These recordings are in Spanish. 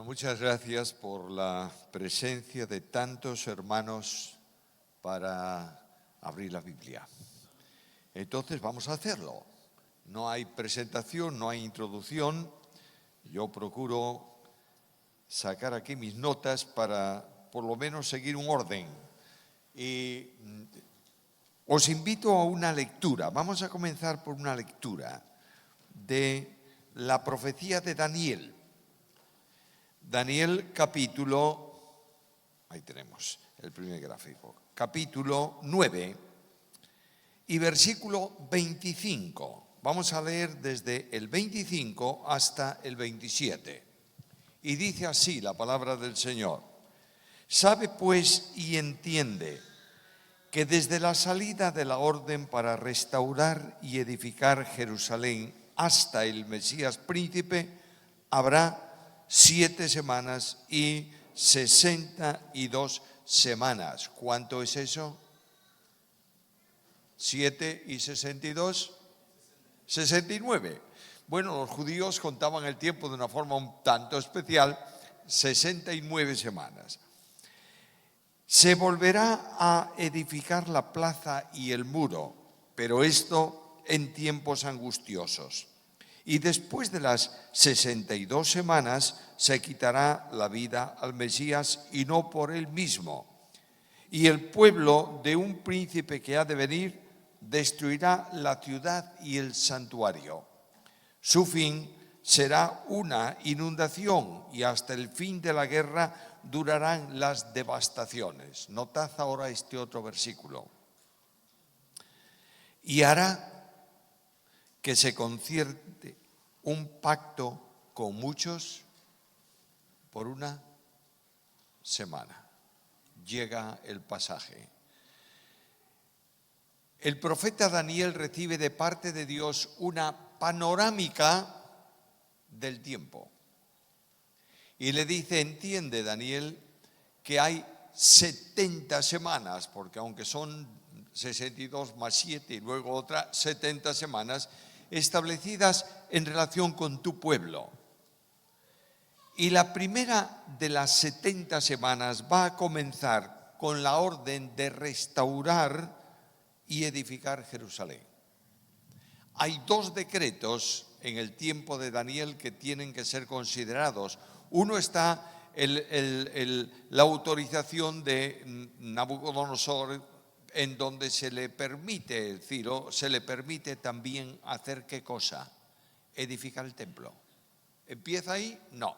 Muchas gracias por la presencia de tantos hermanos para abrir la Biblia. Entonces vamos a hacerlo. No hay presentación, no hay introducción. Yo procuro sacar aquí mis notas para por lo menos seguir un orden. Y os invito a una lectura. Vamos a comenzar por una lectura de la profecía de Daniel. Daniel capítulo, ahí tenemos el primer gráfico, capítulo 9 y versículo 25. Vamos a leer desde el 25 hasta el 27. Y dice así la palabra del Señor. Sabe pues y entiende que desde la salida de la orden para restaurar y edificar Jerusalén hasta el Mesías príncipe habrá 7 semanas y 62 semanas. ¿Cuánto es eso? 7 y 62, 69. Bueno, los judíos contaban el tiempo de una forma un tanto especial, 69 semanas. Se volverá a edificar la plaza y el muro, pero esto en tiempos angustiosos. Y después de las 62 semanas se quitará la vida al Mesías y no por él mismo. Y el pueblo de un príncipe que ha de venir destruirá la ciudad y el santuario. Su fin será una inundación y hasta el fin de la guerra durarán las devastaciones. Notad ahora este otro versículo. Y hará que se concierte un pacto con muchos por una semana. Llega el pasaje. El profeta Daniel recibe de parte de Dios una panorámica del tiempo. Y le dice, entiende Daniel, que hay 70 semanas, porque aunque son 62 más 7 y luego otras 70 semanas, establecidas en relación con tu pueblo. Y la primera de las 70 semanas va a comenzar con la orden de restaurar y edificar Jerusalén. Hay 2 decretos en el tiempo de Daniel que tienen que ser considerados. Uno está la autorización de Nabucodonosor, en donde se le permite, Ciro, se le permite también hacer ¿qué cosa? Edificar el templo. ¿Empieza ahí? No.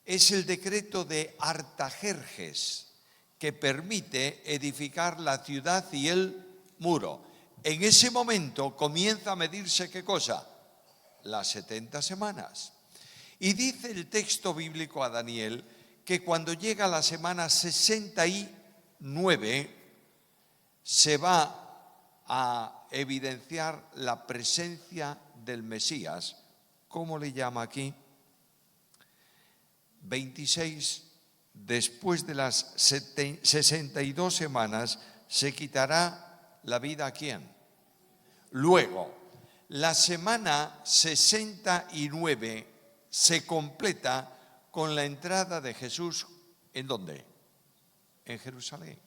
Es el decreto de Artajerjes que permite edificar la ciudad y el muro. En ese momento comienza a medirse ¿qué cosa? Las 70 semanas. Y dice el texto bíblico a Daniel que cuando llega la semana 69 se va a evidenciar la presencia del Mesías. ¿Cómo le llama aquí? 26. Después de las 62 semanas se quitará la vida ¿a quién? Luego, la semana 69 se completa con la entrada de Jesús, ¿en dónde? En Jerusalén.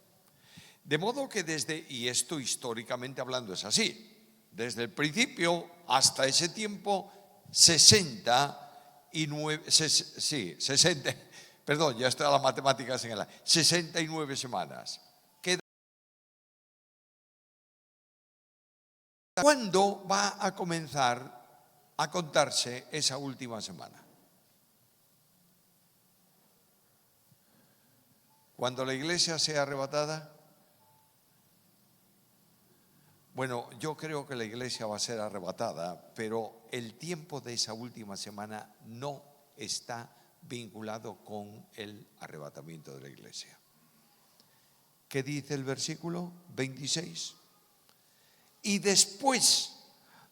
De modo que y esto históricamente hablando es así, desde el principio hasta ese tiempo, 69 semanas. ¿Cuándo va a comenzar a contarse esa última semana? ¿Cuando la iglesia sea arrebatada? Bueno, yo creo que la iglesia va a ser arrebatada, pero el tiempo de esa última semana no está vinculado con el arrebatamiento de la iglesia. ¿Qué dice el versículo 26? Y después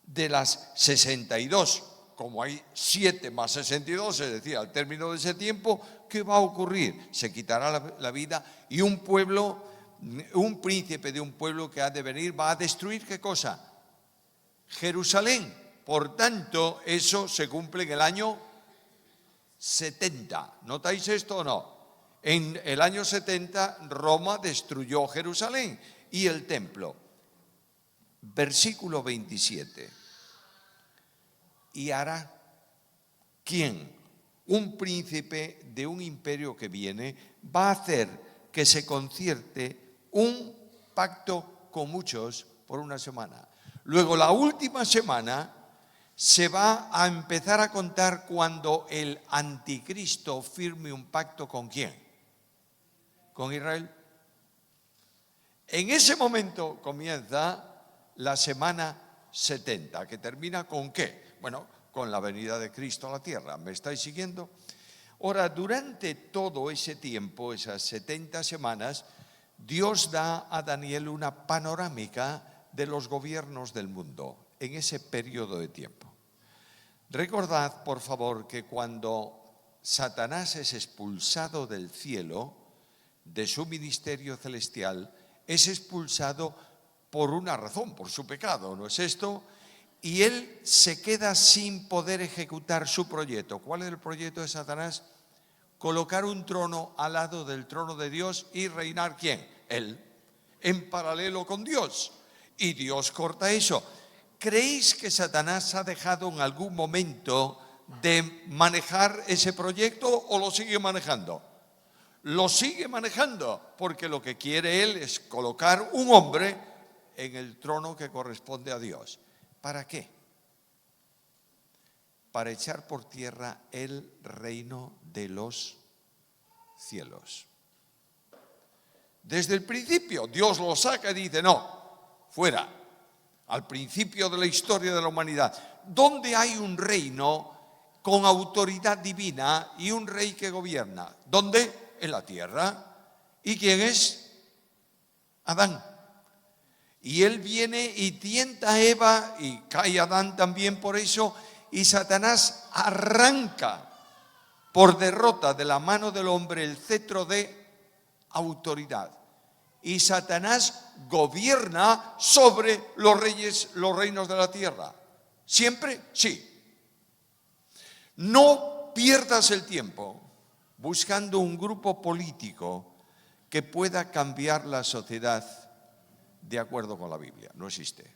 de las 62, como hay 7 más 62, es decir, al término de ese tiempo, ¿qué va a ocurrir? Se quitará la vida y un príncipe de un pueblo que ha de venir va a destruir ¿qué cosa? Jerusalén. Por tanto, eso se cumple en el año 70. ¿Notáis esto o no? En el año 70 Roma destruyó Jerusalén y el templo. Versículo 27. Y hará, ¿quién? Un príncipe de un imperio que viene va a hacer que se concierte un pacto con muchos por una semana. Luego la última semana se va a empezar a contar cuando el anticristo firme un pacto ¿con quién? Con Israel. En ese momento comienza la semana 70, que termina ¿con qué? Bueno, con la venida de Cristo a la tierra. ¿Me estáis siguiendo? Ahora, durante todo ese tiempo, esas 70 semanas, Dios da a Daniel una panorámica de los gobiernos del mundo en ese periodo de tiempo. Recordad, por favor, que cuando Satanás es expulsado del cielo, de su ministerio celestial, es expulsado por una razón, por su pecado, ¿no es esto? Y él se queda sin poder ejecutar su proyecto. ¿Cuál es el proyecto de Satanás? Colocar un trono al lado del trono de Dios y reinar ¿quién? Él, en paralelo con Dios. Y Dios corta eso. ¿Creéis que Satanás ha dejado en algún momento de manejar ese proyecto o lo sigue manejando? Lo sigue manejando porque lo que quiere él es colocar un hombre en el trono que corresponde a Dios. ¿Para qué? Para echar por tierra el reino de los cielos. Desde el principio Dios lo saca y dice, no, fuera. Al principio de la historia de la humanidad, ¿dónde hay un reino con autoridad divina y un rey que gobierna? ¿Dónde? En la tierra. ¿Y quién es? Adán. Y él viene y tienta a Eva y cae Adán también por eso. Y Satanás arranca por derrota de la mano del hombre el cetro de autoridad. Y Satanás gobierna sobre los reyes, los reinos de la tierra. ¿Siempre? Sí. No pierdas el tiempo buscando un grupo político que pueda cambiar la sociedad de acuerdo con la Biblia. No existe.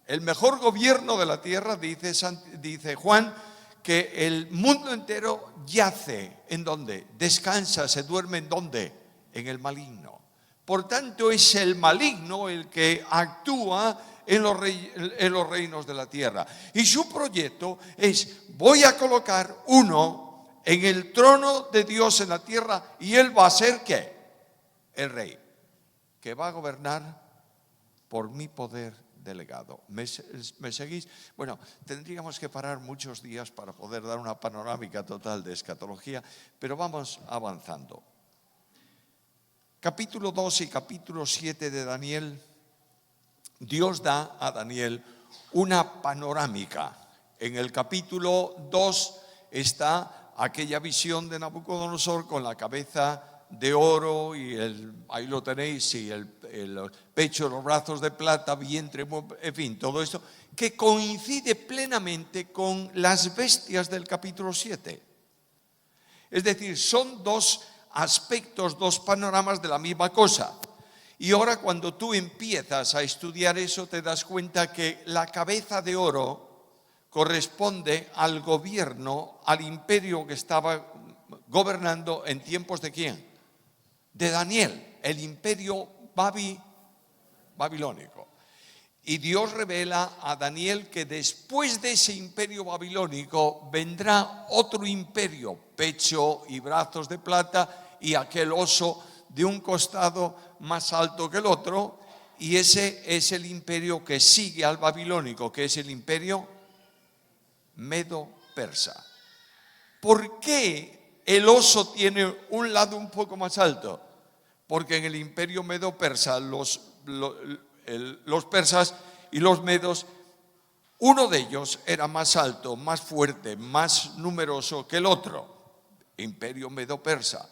El mejor gobierno de la tierra, dice Juan, que el mundo entero yace. ¿En dónde? Descansa, se duerme ¿en dónde? En el maligno. Por tanto, es el maligno el que actúa en los reinos de la tierra. Y su proyecto es, voy a colocar uno en el trono de Dios en la tierra y él va a ser ¿qué? El rey, que va a gobernar por mi poder delegado. ¿Me seguís? Bueno, tendríamos que parar muchos días para poder dar una panorámica total de escatología, pero vamos avanzando. Capítulo 2 y capítulo 7 de Daniel, Dios da a Daniel una panorámica. En el capítulo 2 está aquella visión de Nabucodonosor con la cabeza de oro y ahí lo tenéis, y el pecho, los brazos de plata, vientre, en fin, todo esto, que coincide plenamente con las bestias del capítulo 7. Es decir, son dos aspectos, dos panoramas de la misma cosa. Y ahora cuando tú empiezas a estudiar eso, te das cuenta que la cabeza de oro corresponde al gobierno, al imperio que estaba gobernando en tiempos de ¿quién? De Daniel, el imperio babilónico. Y Dios revela a Daniel que después de ese imperio babilónico vendrá otro imperio, pecho y brazos de plata y aquel oso de un costado más alto que el otro, y ese es el imperio que sigue al babilónico, que es el imperio medo-persa. ¿Por qué el oso tiene un lado un poco más alto? Porque en el imperio medo-persa los persas y los medos, uno de ellos era más alto, más fuerte, más numeroso que el otro, imperio medo-persa.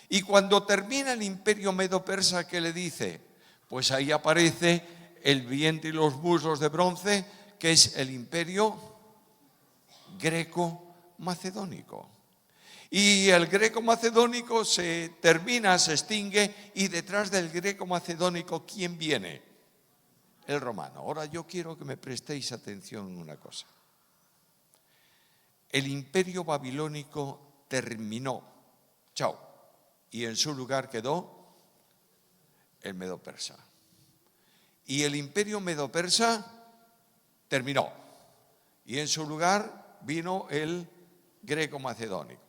Y cuando termina el imperio medo-persa, ¿qué le dice? Pues ahí aparece el vientre y los muslos de bronce, que es el imperio greco-macedónico. Y el greco-macedónico se termina, se extingue, y detrás del greco-macedónico, ¿quién viene? El romano. Ahora yo quiero que me prestéis atención en una cosa. El imperio babilónico terminó. Chao. Y en su lugar quedó el medo-persa. Y el imperio medo-persa terminó. Y en su lugar vino el greco-macedónico.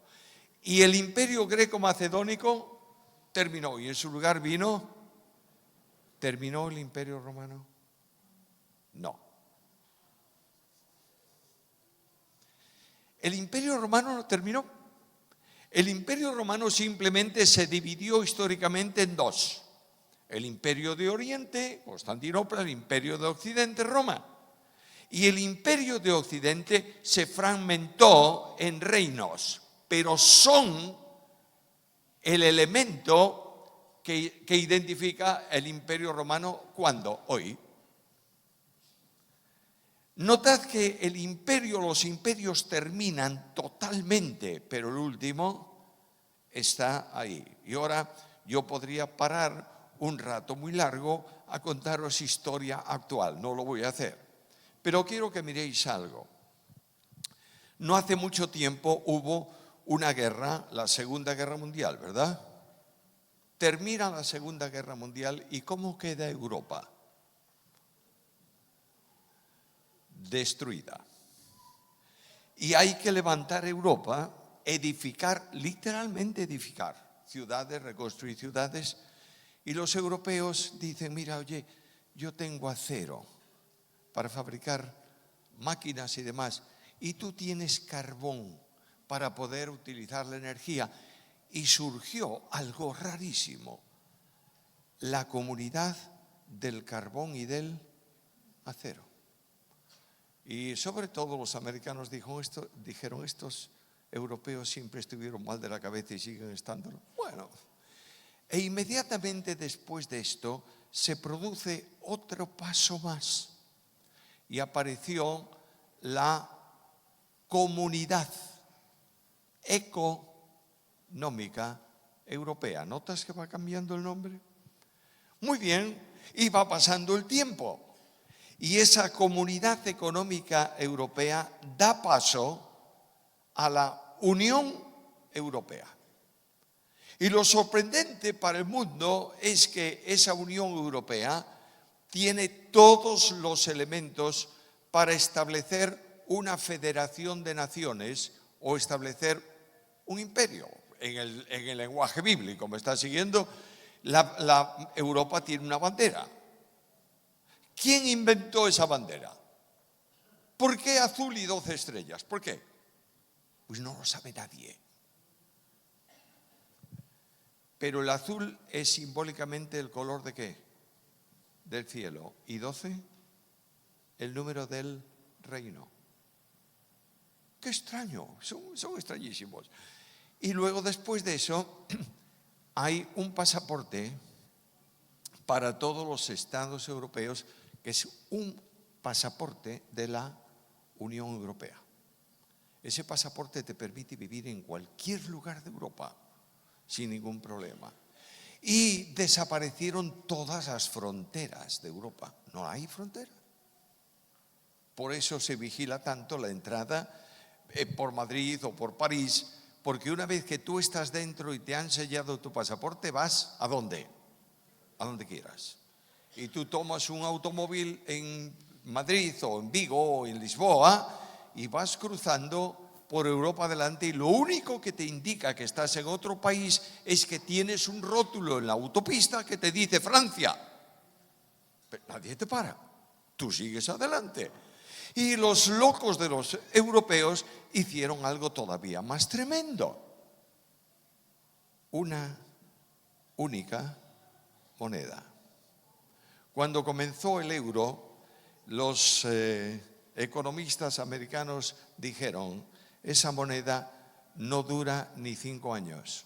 Y el imperio greco-macedónico terminó. Y en su lugar ¿terminó el imperio romano? No. El imperio romano no terminó. El imperio romano simplemente se dividió históricamente en dos. El imperio de Oriente, Constantinopla, el imperio de Occidente, Roma. Y el imperio de Occidente se fragmentó en reinos, pero son el elemento que identifica el imperio romano. ¿Cuándo? Hoy. Notad que los imperios terminan totalmente, pero el último está ahí. Y ahora yo podría parar un rato muy largo a contaros historia actual, no lo voy a hacer. Pero quiero que miréis algo. No hace mucho tiempo hubo una guerra, la Segunda Guerra Mundial, ¿verdad? Termina la Segunda Guerra Mundial y ¿cómo queda Europa? Destruida. Y hay que levantar Europa, edificar, literalmente edificar ciudades, reconstruir ciudades. Y los europeos dicen, mira, oye, yo tengo acero para fabricar máquinas y demás, y tú tienes carbón para poder utilizar la energía. Y surgió algo rarísimo, la comunidad del carbón y del acero. Y sobre todo los americanos dijeron, estos europeos siempre estuvieron mal de la cabeza y siguen estándolo. Bueno, e inmediatamente después de esto se produce otro paso más y apareció la Comunidad Económica Europea. ¿Notas que va cambiando el nombre? Muy bien, y va pasando el tiempo. Y esa Comunidad Económica Europea da paso a la Unión Europea. Y lo sorprendente para el mundo es que esa Unión Europea tiene todos los elementos para establecer una federación de naciones o establecer un imperio. En el lenguaje bíblico, ¿me está siguiendo? La Europa tiene una bandera. ¿Quién inventó esa bandera? ¿Por qué azul y 12 estrellas? ¿Por qué? Pues no lo sabe nadie. Pero el azul es simbólicamente el color ¿de qué? Del cielo. ¿Y 12? El número del reino. ¡Qué extraño! Son extrañísimos. Y luego después de eso hay un pasaporte para todos los estados europeos que es un pasaporte de la Unión Europea. Ese pasaporte te permite vivir en cualquier lugar de Europa sin ningún problema. Y desaparecieron todas las fronteras de Europa. No hay frontera. Por eso se vigila tanto la entrada por Madrid o por París, porque una vez que tú estás dentro y te han sellado tu pasaporte, vas ¿a dónde? A donde quieras. Y tú tomas un automóvil en Madrid o en Vigo o en Lisboa y vas cruzando por Europa adelante y lo único que te indica que estás en otro país es que tienes un rótulo en la autopista que te dice Francia. Pero nadie te para, tú sigues adelante. Y los locos de los europeos hicieron algo todavía más tremendo. Una única moneda. Cuando comenzó el euro, los economistas americanos dijeron, esa moneda no dura ni 5 años.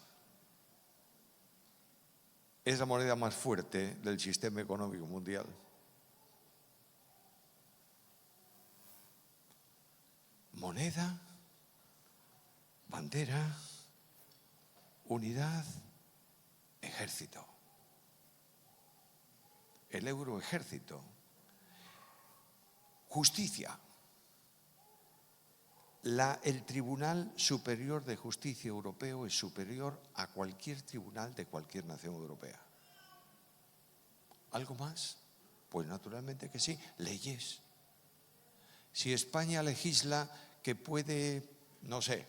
Es la moneda más fuerte del sistema económico mundial. Moneda, bandera, unidad, ejército. El euroejército. Justicia. El Tribunal Superior de Justicia Europeo es superior a cualquier tribunal de cualquier nación europea. ¿Algo más? Pues naturalmente que sí. Leyes. Si España legisla que puede, no sé,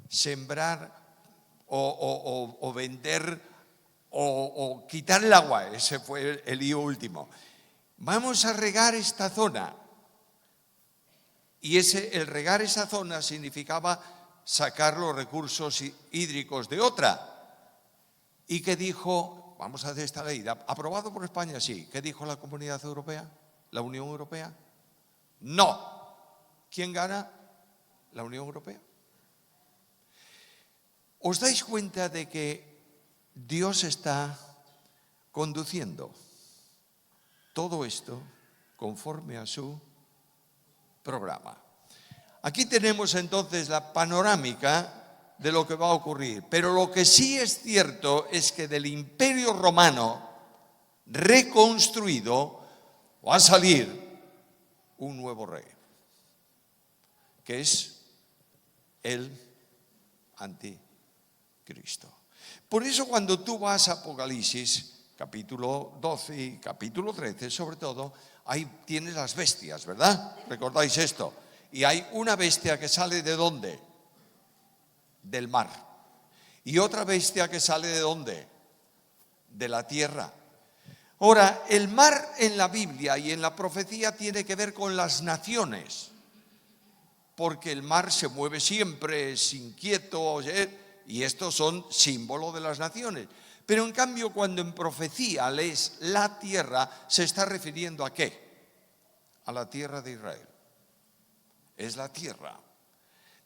sembrar o vender o quitar el agua, ese fue el lío último. Vamos a regar esta zona. Y el regar esa zona significaba sacar los recursos hídricos de otra. ¿Y qué dijo? Vamos a hacer esta ley. ¿Aprobado por España? Sí. ¿Qué dijo la Comunidad Europea? ¿La Unión Europea? No. ¿Quién gana? La Unión Europea. ¿Os dais cuenta de que Dios está conduciendo todo esto conforme a su programa? Aquí tenemos entonces la panorámica de lo que va a ocurrir. Pero lo que sí es cierto es que del Imperio Romano reconstruido va a salir un nuevo rey, que es el anticristo. Por eso cuando tú vas a Apocalipsis, capítulo 12 y capítulo 13, sobre todo, ahí tienes las bestias, ¿verdad? ¿Recordáis esto? Y hay una bestia que sale ¿de dónde? Del mar. Y otra bestia que sale ¿de dónde? De la tierra. Ahora, el mar en la Biblia y en la profecía tiene que ver con las naciones, porque el mar se mueve siempre, es inquieto, y estos son símbolos de las naciones. Pero en cambio, cuando en profecía lees la tierra, se está refiriendo ¿a qué? A la tierra de Israel. Es la tierra.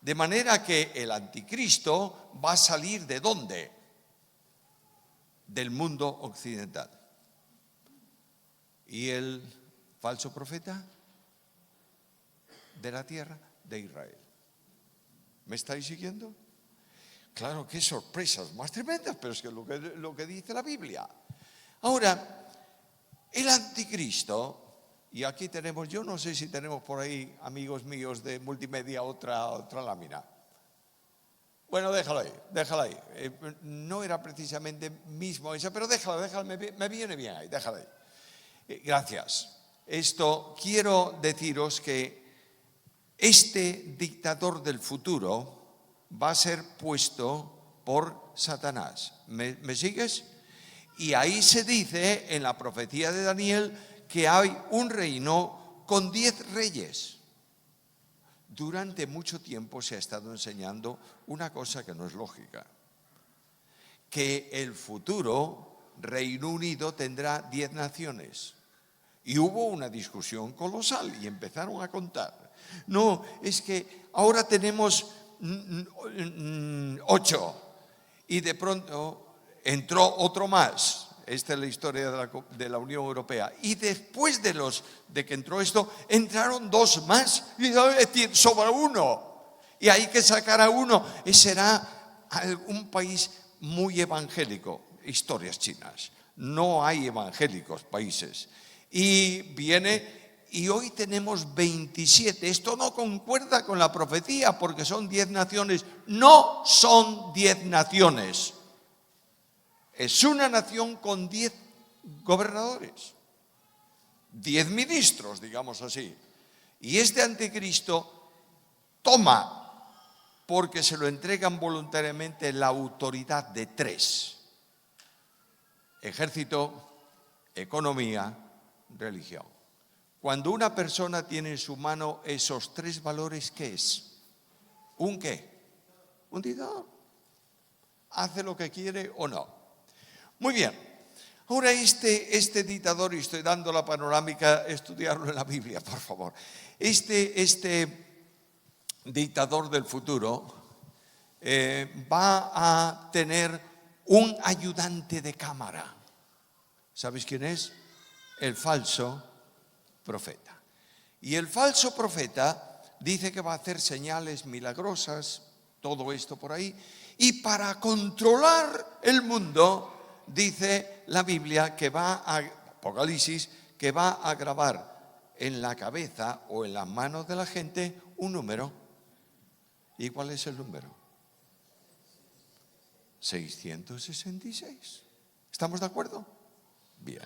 De manera que el anticristo va a salir ¿de dónde? Del mundo occidental. ¿Y el falso profeta? De la tierra de Israel. ¿Me estáis siguiendo? Claro, qué sorpresas más tremendas, pero es que lo que dice la Biblia. Ahora, el anticristo, y aquí tenemos, yo no sé si tenemos por ahí, amigos míos de multimedia, otra lámina. Bueno, déjala ahí. No era precisamente mismo esa, pero déjala, me viene bien ahí, déjala ahí. Gracias. Quiero deciros que este dictador del futuro va a ser puesto por Satanás. ¿Me sigues? Y ahí se dice en la profecía de Daniel que hay un reino con 10 reyes. Durante mucho tiempo se ha estado enseñando una cosa que no es lógica, que el futuro Reino Unido tendrá 10 naciones. Y hubo una discusión colosal y empezaron a contar. No, es que ahora tenemos 8 y de pronto entró otro más. Esta es la historia de la Unión Europea. Y después de que entró esto, entraron 2 más y sobra uno. Y hay que sacar a uno. Y será un país muy evangélico. Historias chinas. No hay evangélicos países. Y hoy tenemos 27. Esto no concuerda con la profecía porque son 10 naciones. No son 10 naciones. Es una nación con 10 gobernadores, 10 ministros, digamos así. Y este anticristo toma, porque se lo entregan voluntariamente, la autoridad de 3. Ejército, economía, religión. Cuando una persona tiene en su mano esos 3 valores, ¿qué es? ¿Un qué? Un dictador. ¿Hace lo que quiere o no? Muy bien. Ahora este dictador, y estoy dando la panorámica, estudiarlo en la Biblia, por favor. Este dictador del futuro va a tener un ayudante de cámara. ¿Sabéis quién es? El falso profeta. Y el falso profeta dice que va a hacer señales milagrosas, todo esto por ahí, Y para controlar el mundo, dice la Biblia que Apocalipsis, que va a grabar en la cabeza o en las manos de la gente un número. ¿Y cuál es el número? 666. ¿Estamos de acuerdo? Bien.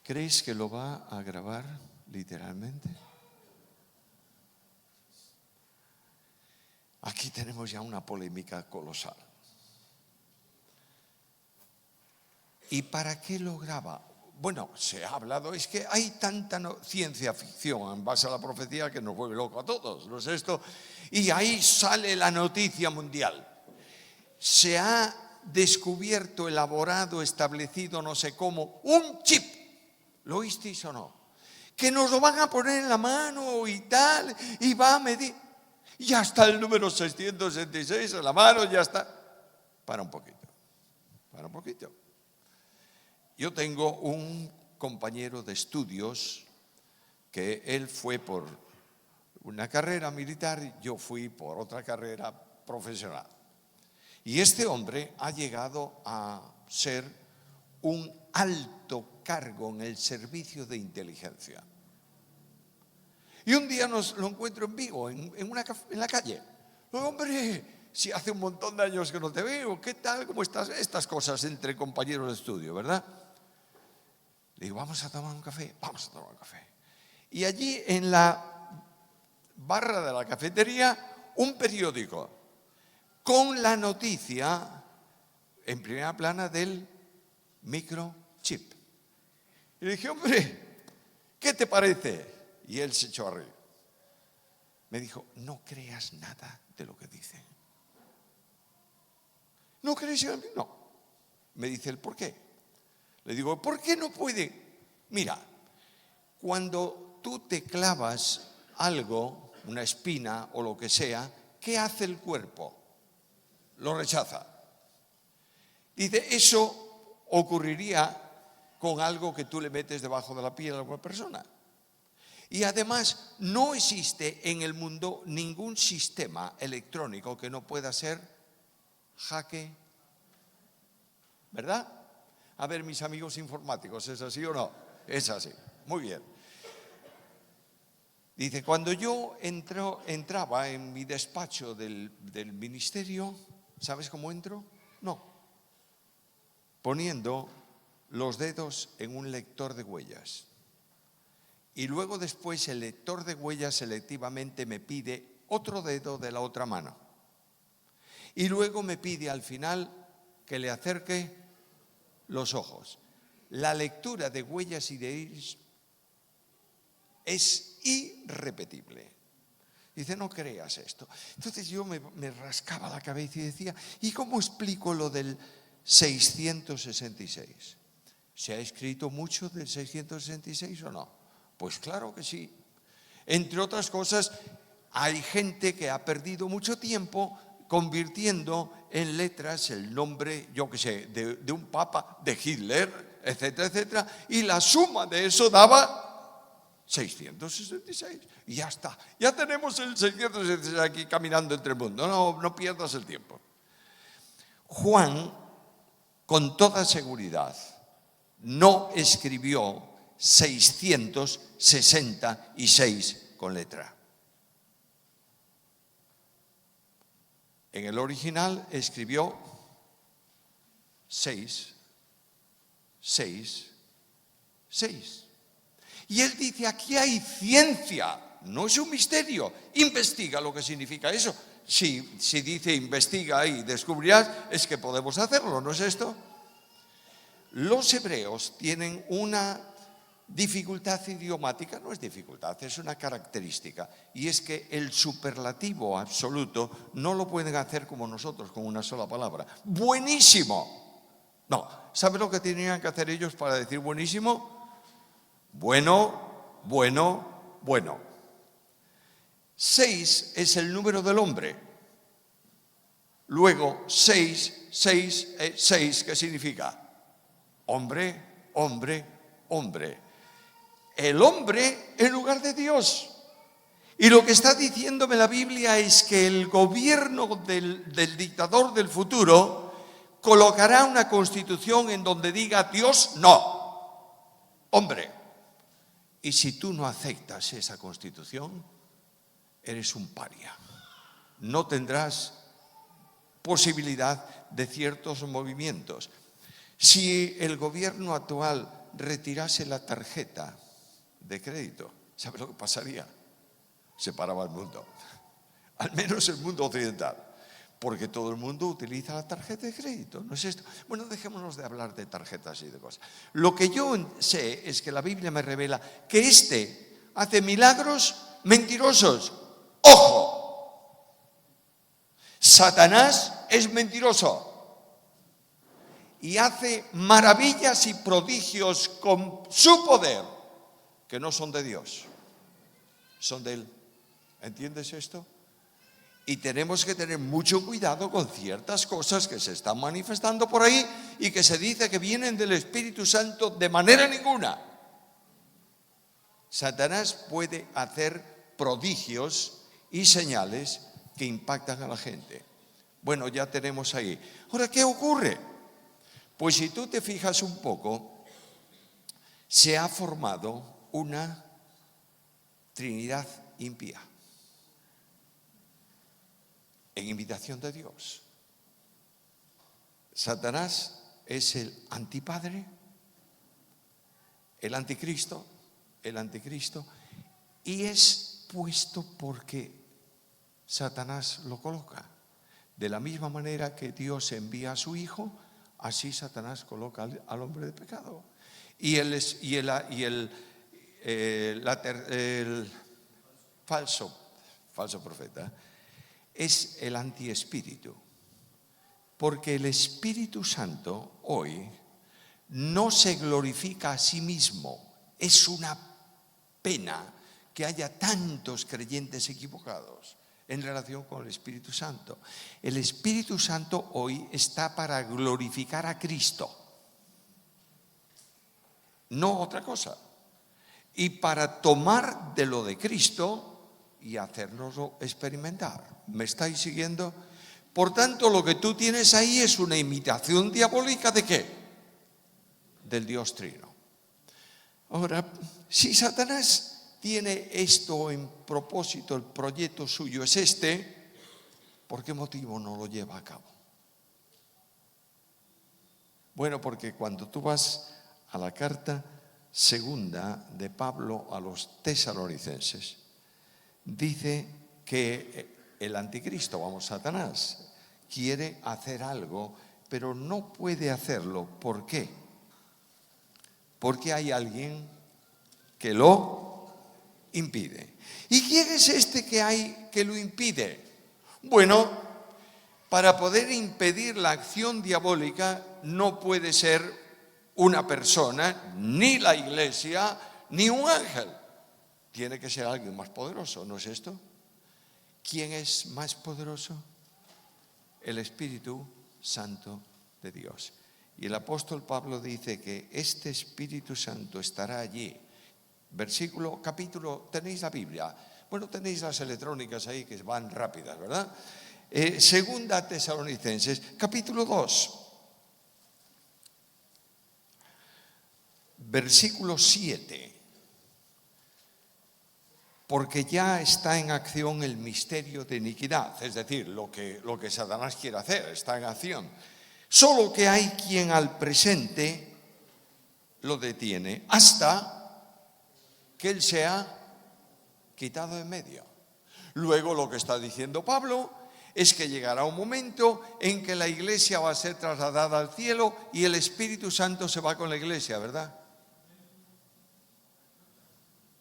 ¿Crees que lo va a grabar literalmente? Aquí tenemos ya una polémica colosal. ¿Y para qué lo graba? Bueno, se ha hablado, es que hay tanta ciencia ficción en base a la profecía que nos vuelve loco a todos, ¿no es esto? Y ahí sale la noticia mundial. Se ha descubierto, elaborado, establecido, no sé cómo, un chip. ¿Lo oísteis o no? Que nos lo van a poner en la mano y tal, y va a medir. Ya está el número 666 en la mano, ya está. Para un poquito. Yo tengo un compañero de estudios que él fue por una carrera militar, yo fui por otra carrera profesional. Y este hombre ha llegado a ser un alto cargo en el servicio de inteligencia. Y un día lo encuentro en Vigo, en la calle. Digo, hombre, si hace un montón de años que no te veo, ¿qué tal? ¿Cómo estás? Estas cosas entre compañeros de estudio, ¿verdad? Le digo, vamos a tomar un café. Y allí en la barra de la cafetería, un periódico con la noticia en primera plana del microchip. Y le dije, hombre, ¿qué te parece? Y él se echó a reír. Me dijo, no creas nada de lo que dicen. ¿No crees en mí? No. Me dice él, ¿por qué? Le digo, ¿por qué no puede? Mira, cuando tú te clavas algo, una espina o lo que sea, ¿qué hace el cuerpo? Lo rechaza. Dice, eso ocurriría con algo que tú le metes debajo de la piel a alguna persona. Y además no existe en el mundo ningún sistema electrónico que no pueda ser jaque, ¿verdad? A ver, mis amigos informáticos, ¿es así o no? Es así, muy bien. Dice, cuando yo entraba en mi despacho del ministerio, ¿sabes cómo entro? No. Poniendo los dedos en un lector de huellas. Y luego después el lector de huellas selectivamente me pide otro dedo de la otra mano. Y luego me pide al final que le acerque los ojos. La lectura de huellas y de iris es irrepetible. Dice, no creas esto. Entonces yo me rascaba la cabeza y decía, ¿y cómo explico lo del 666? ¿Se ha escrito mucho del 666 o no? Pues claro que sí. Entre otras cosas, hay gente que ha perdido mucho tiempo convirtiendo en letras el nombre, yo qué sé, de un papa, de Hitler, etcétera, etcétera, y la suma de eso daba 666. Y ya está. Ya tenemos el 666 aquí caminando entre el mundo. No pierdas el tiempo. Juan, con toda seguridad, no escribió 666 con letra. En el original escribió 6. Y él dice, aquí hay ciencia, no es un misterio. Investiga lo que significa eso. Si dice investiga y descubrirás, es que podemos hacerlo, ¿no es esto? Los hebreos tienen una dificultad idiomática, no es dificultad, es una característica, y es que el superlativo absoluto no lo pueden hacer como nosotros, con una sola palabra. ¡Buenísimo! No, ¿sabe lo que tenían que hacer ellos para decir buenísimo? Bueno, bueno, bueno. 6 es el número del hombre. Luego, 6, ¿qué significa? Hombre, hombre, hombre. El hombre en lugar de Dios. Y lo que está diciéndome la Biblia es que el gobierno del dictador del futuro colocará una constitución en donde diga Dios no, hombre. Y si tú no aceptas esa constitución, eres un paria. No tendrás posibilidad de ciertos movimientos. Si el gobierno actual retirase la tarjeta de crédito, ¿sabe lo que pasaría? Se paraba el mundo, al menos el mundo occidental, porque todo el mundo utiliza la tarjeta de crédito, ¿no es esto? Bueno, dejémonos de hablar de tarjetas y de cosas. Lo que yo sé es que la Biblia me revela que hace milagros mentirosos. ¡Ojo! Satanás es mentiroso y hace maravillas y prodigios con su poder que no son de Dios, son de él. ¿Entiendes esto? Y tenemos que tener mucho cuidado con ciertas cosas que se están manifestando por ahí y que se dice que vienen del Espíritu Santo de manera ninguna. Satanás puede hacer prodigios y señales que impactan a la gente. Bueno, ya tenemos ahí. Ahora, ¿qué ocurre? Pues si tú te fijas un poco, se ha formado una Trinidad impía, en imitación de Dios. Satanás es el antipadre, el anticristo, y es puesto porque Satanás lo coloca. De la misma manera que Dios envía a su Hijo, así Satanás coloca al hombre de pecado. Y el falso profeta es el antiespíritu, porque el Espíritu Santo hoy no se glorifica a sí mismo. Es una pena que haya tantos creyentes equivocados en relación con el Espíritu Santo. El Espíritu Santo hoy está para glorificar a Cristo, no otra cosa, y para tomar de lo de Cristo y hacérnoslo experimentar. ¿Me estáis siguiendo? Por tanto, lo que tú tienes ahí es una imitación diabólica ¿de qué? Del Dios Trino. Ahora, si Satanás tiene esto en propósito, el proyecto suyo es este, ¿por qué motivo no lo lleva a cabo? Bueno, porque cuando tú vas a la carta segunda de Pablo a los tesalonicenses, dice que el anticristo, Satanás, quiere hacer algo, pero no puede hacerlo. ¿Por qué? Porque hay alguien que lo impide. ¿Y quién es este que lo impide? Bueno, para poder impedir la acción diabólica no puede ser una persona, ni la iglesia, ni un ángel. Tiene que ser alguien más poderoso, ¿no es esto? ¿Quién es más poderoso? El Espíritu Santo de Dios. Y el apóstol Pablo dice que este Espíritu Santo estará allí. Versículo, capítulo, ¿tenéis la Biblia? Bueno, tenéis las electrónicas ahí que van rápidas, ¿verdad? Segunda Tesalonicenses, capítulo 2. Versículo 7. Porque ya está en acción el misterio de iniquidad, es decir, lo que Satanás quiere hacer, está en acción. Solo que hay quien al presente lo detiene hasta que él sea quitado en medio. Luego lo que está diciendo Pablo es que llegará un momento en que la iglesia va a ser trasladada al cielo y el Espíritu Santo se va con la iglesia, ¿verdad?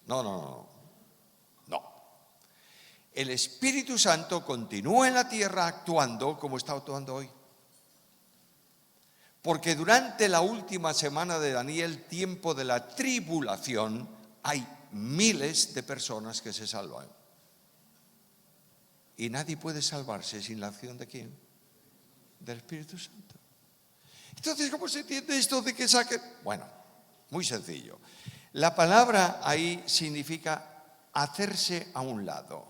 No. El Espíritu Santo continúa en la tierra actuando como está actuando hoy. Porque durante la última semana de Daniel, tiempo de la tribulación, hay miles de personas que se salvan. Y nadie puede salvarse sin la acción ¿de quién? Del Espíritu Santo. Entonces, ¿cómo se entiende esto de que saquen? Bueno, muy sencillo. La palabra ahí significa hacerse a un lado.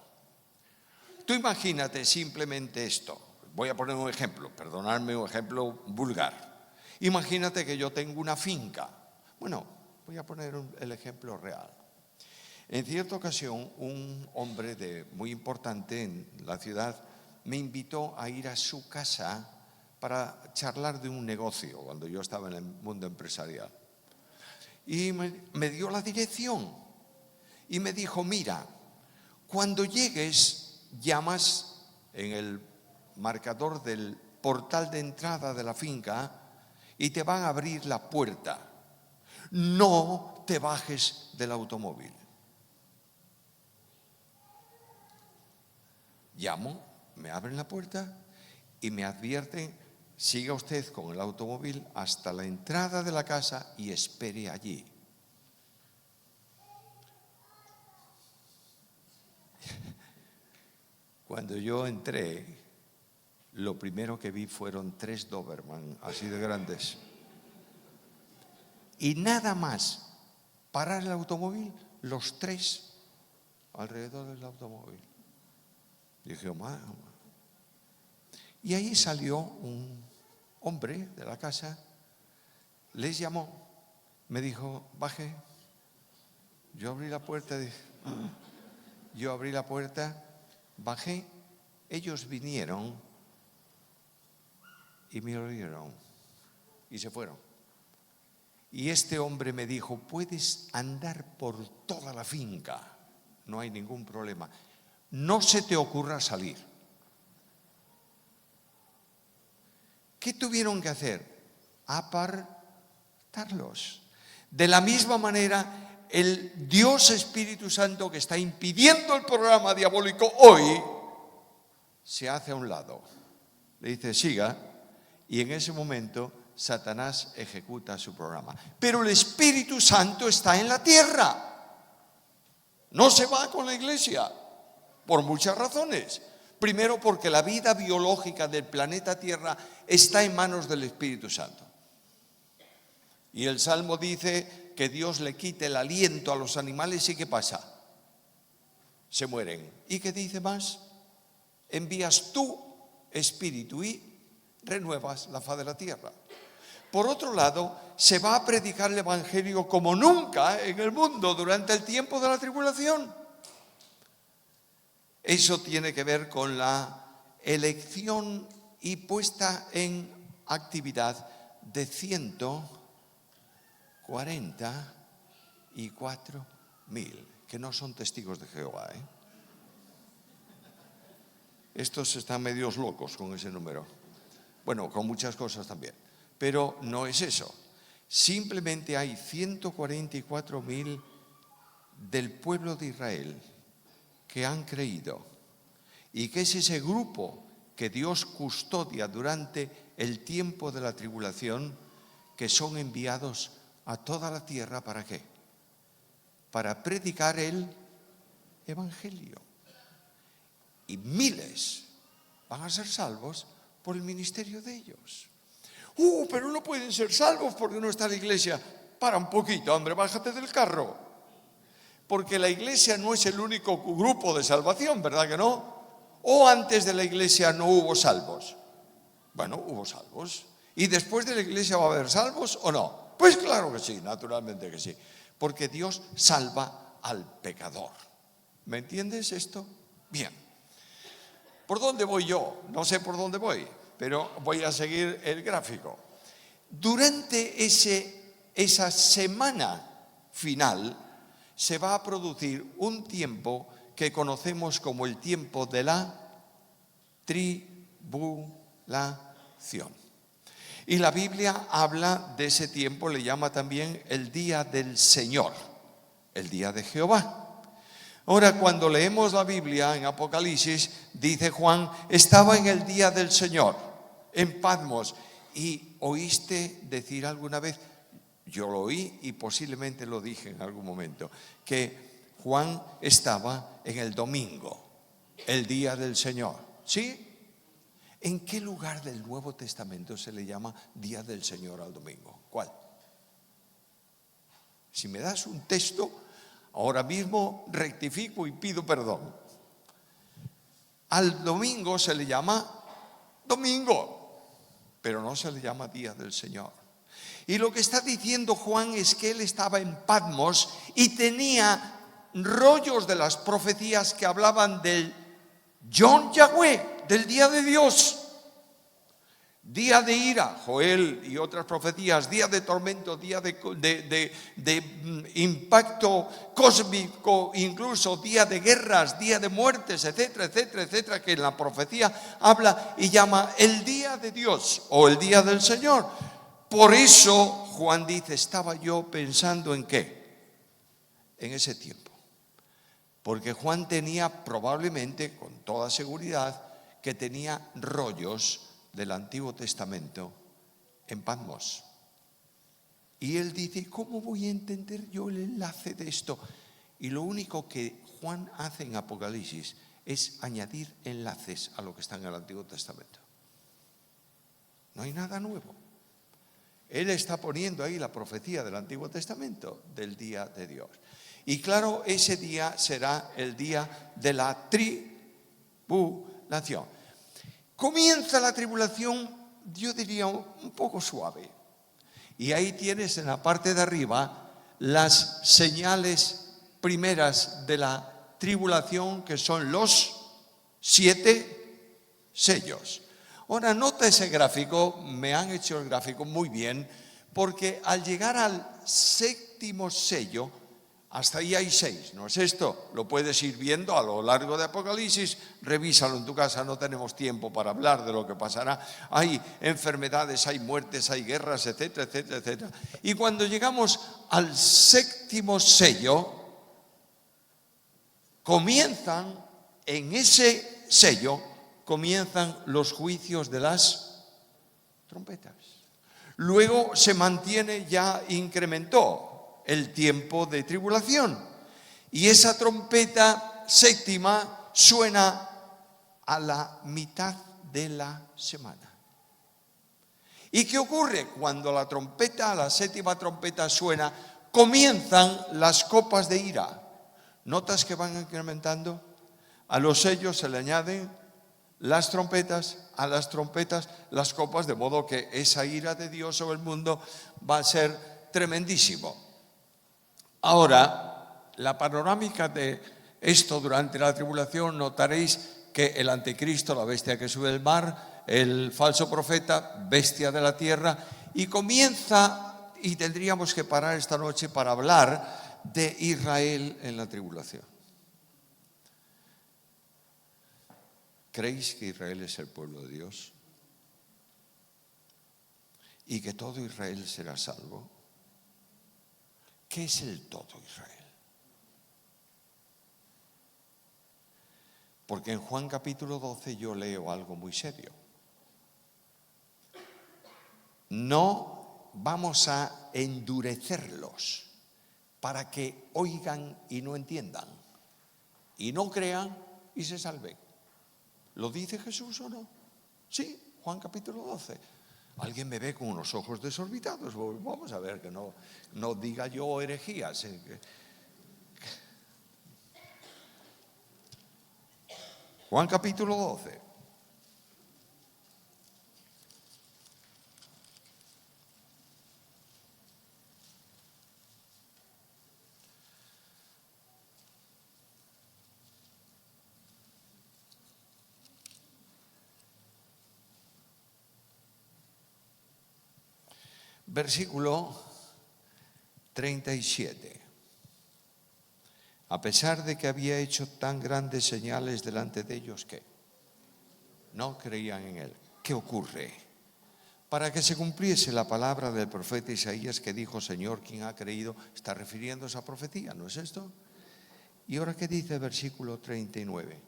Tú imagínate simplemente esto. Voy a poner un ejemplo, perdonadme, un ejemplo vulgar. Imagínate que yo tengo una finca. Bueno, voy a poner el ejemplo real. En cierta ocasión, un hombre muy importante en la ciudad me invitó a ir a su casa para charlar de un negocio, cuando yo estaba en el mundo empresarial. Y me dio la dirección y me dijo, mira, cuando llegues, llamas en el marcador del portal de entrada de la finca y te van a abrir la puerta. No te bajes del automóvil. Llamo, me abren la puerta y me advierten, siga usted con el automóvil hasta la entrada de la casa y espere allí. Cuando yo entré, lo primero que vi fueron 3 Doberman, así de grandes. Y nada más parar el automóvil, los 3 alrededor del automóvil. Dije, madre. Y ahí salió un hombre de la casa, les llamó, me dijo, baje. Yo abrí la puerta, bajé, ellos vinieron y me oyeron y se fueron. Y este hombre me dijo, puedes andar por toda la finca, no hay ningún problema. No se te ocurra salir. ¿Qué tuvieron que hacer? Apartarlos. De la misma manera, el Dios Espíritu Santo que está impidiendo el programa diabólico hoy, se hace a un lado. Le dice, siga, y en ese momento Satanás ejecuta su programa. Pero el Espíritu Santo está en la tierra. No se va con la iglesia, por muchas razones. Primero, porque la vida biológica del planeta Tierra está en manos del Espíritu Santo. Y el Salmo dice que Dios le quite el aliento a los animales y ¿qué pasa? Se mueren. ¿Y qué dice más? Envías tu espíritu y renuevas la faz de la tierra. Por otro lado, se va a predicar el Evangelio como nunca en el mundo durante el tiempo de la tribulación. Eso tiene que ver con la elección y puesta en actividad de 144.000, que no son testigos de Jehová. Estos están medios locos con ese número. Bueno, con muchas cosas también. Pero no es eso. Simplemente hay 144.000 del pueblo de Israel que han creído, y que es ese grupo que Dios custodia durante el tiempo de la tribulación, que son enviados a toda la tierra. ¿Para qué? Para predicar el Evangelio. Y miles van a ser salvos por el ministerio de ellos. Pero no pueden ser salvos porque no está la iglesia. Para un poquito, hombre, bájate del carro. Porque la iglesia no es el único grupo de salvación, ¿verdad que no? ¿O antes de la iglesia no hubo salvos? Bueno, hubo salvos. ¿Y después de la iglesia va a haber salvos o no? Pues claro que sí, naturalmente que sí. Porque Dios salva al pecador. ¿Me entiendes esto? Bien. ¿Por dónde voy yo? No sé por dónde voy, pero voy a seguir el gráfico. Durante esa semana final se va a producir un tiempo que conocemos como el tiempo de la tribulación. Y la Biblia habla de ese tiempo, le llama también el día del Señor, el día de Jehová. Ahora, cuando leemos la Biblia en Apocalipsis, dice Juan, estaba en el día del Señor, en Patmos. ¿Y oíste decir alguna vez? Yo lo oí y posiblemente lo dije en algún momento, que Juan estaba en el domingo, el día del Señor. ¿Sí? ¿En qué lugar del Nuevo Testamento se le llama día del Señor al domingo? ¿Cuál? Si me das un texto, Ahora mismo rectifico y pido perdón. Al domingo se le llama domingo, pero no se le llama día del Señor. Y lo que está diciendo Juan es que él estaba en Patmos y tenía rollos de las profecías que hablaban del Yom Yahweh, del día de Dios. Día de ira, Joel y otras profecías, día de tormento, día de impacto cósmico, incluso día de guerras, día de muertes, etcétera, etcétera, etcétera, que en la profecía habla y llama el día de Dios o el día del Señor. Por eso Juan dice, estaba yo pensando en ¿qué? En ese tiempo. Porque Juan tenía probablemente, con toda seguridad, que tenía rollos del Antiguo Testamento en Patmos. Y él dice, ¿cómo voy a entender yo el enlace de esto? Y lo único que Juan hace en Apocalipsis es añadir enlaces a lo que está en el Antiguo Testamento. No hay nada nuevo. Él está poniendo ahí la profecía del Antiguo Testamento del día de Dios. Y claro, ese día será el día de la tribulación. Comienza la tribulación, yo diría, un poco suave. Y ahí tienes en la parte de arriba las señales primeras de la tribulación, que son los 7 sellos. Ahora, nota ese gráfico, me han hecho el gráfico muy bien, porque al llegar al 7º sello, hasta ahí hay 6, ¿no es esto? Lo puedes ir viendo a lo largo de Apocalipsis, revísalo en tu casa, no tenemos tiempo para hablar de lo que pasará. Hay enfermedades, hay muertes, hay guerras, etcétera, etcétera, etcétera. Y cuando llegamos al 7º sello, en ese sello, comienzan los juicios de las trompetas. Luego se mantiene, ya incrementó el tiempo de tribulación. Y esa trompeta 7ª suena a la mitad de la semana. ¿Y qué ocurre? Cuando la 7ª trompeta suena, comienzan las copas de ira. ¿Notas que van incrementando? A los sellos se le añaden las trompetas, a las trompetas las copas, de modo que esa ira de Dios sobre el mundo va a ser tremendísimo. Ahora, la panorámica de esto durante la tribulación, notaréis que el anticristo, la bestia que sube del mar, el falso profeta, bestia de la tierra, y comienza, y tendríamos que parar esta noche para hablar de Israel en la tribulación. ¿Creéis que Israel es el pueblo de Dios? ¿Y que todo Israel será salvo? ¿Qué es el todo Israel? Porque en Juan capítulo 12 yo leo algo muy serio. No vamos a endurecerlos para que oigan y no entiendan, y no crean y se salven. ¿Lo dice Jesús o no? Sí, Juan capítulo 12. Alguien me ve con unos ojos desorbitados. Vamos a ver que no diga yo herejías. Juan capítulo 12. Versículo 37. A pesar de que había hecho tan grandes señales delante de ellos, que no creían en él. ¿Qué ocurre? Para que se cumpliese la palabra del profeta Isaías, que dijo: Señor, ¿quién ha creído? Está refiriendo a esa profecía, ¿no es esto? Y ahora, ¿qué dice el versículo 39?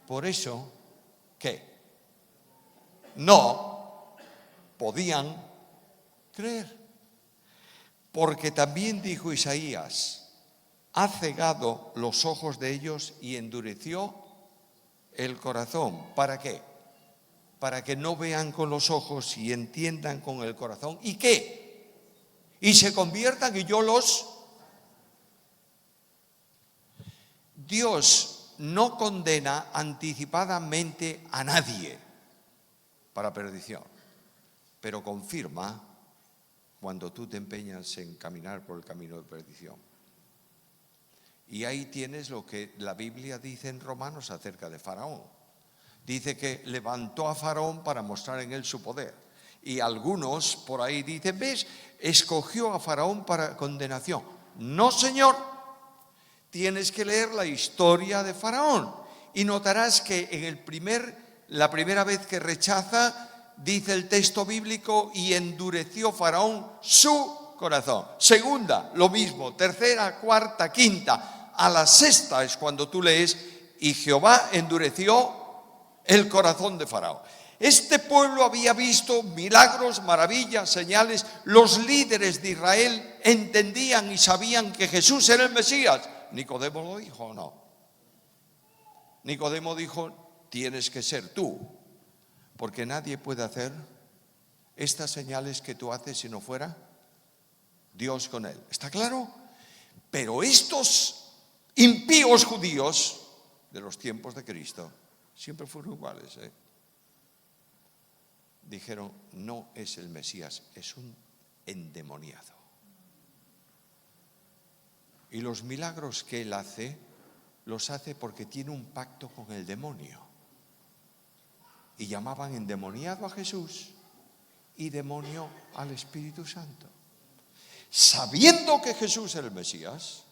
Por eso, ¿qué? No podían creer. Porque también dijo Isaías: ha cegado los ojos de ellos y endureció el corazón. ¿Para qué? Para que no vean con los ojos y entiendan con el corazón. ¿Y qué? y se conviertan y yo los... Dios no condena anticipadamente a nadie para perdición, pero confirma cuando tú te empeñas en caminar por el camino de perdición. Y ahí tienes lo que la Biblia dice en Romanos acerca de Faraón. Dice que levantó a Faraón para mostrar en él su poder. Y algunos por ahí dicen, ¿ves? Escogió a Faraón para condenación. No, señor. Tienes que leer la historia de Faraón y notarás que en la primera vez que rechaza, dice el texto bíblico, y endureció Faraón su corazón. Segunda, lo mismo. Tercera, cuarta, quinta. A la sexta es cuando tú lees, y Jehová endureció el corazón de Faraón. Este pueblo había visto milagros, maravillas, señales. Los líderes de Israel entendían y sabían que Jesús era el Mesías. ¿Nicodemo lo dijo o no? Nicodemo dijo, tienes que ser tú, porque nadie puede hacer estas señales que tú haces si no fuera Dios con él. ¿Está claro? Pero estos impíos judíos de los tiempos de Cristo siempre fueron iguales, Dijeron, no es el Mesías, es un endemoniado. Y los milagros que él hace, los hace porque tiene un pacto con el demonio. Y llamaban endemoniado a Jesús y demonio al Espíritu Santo. Sabiendo que Jesús era el Mesías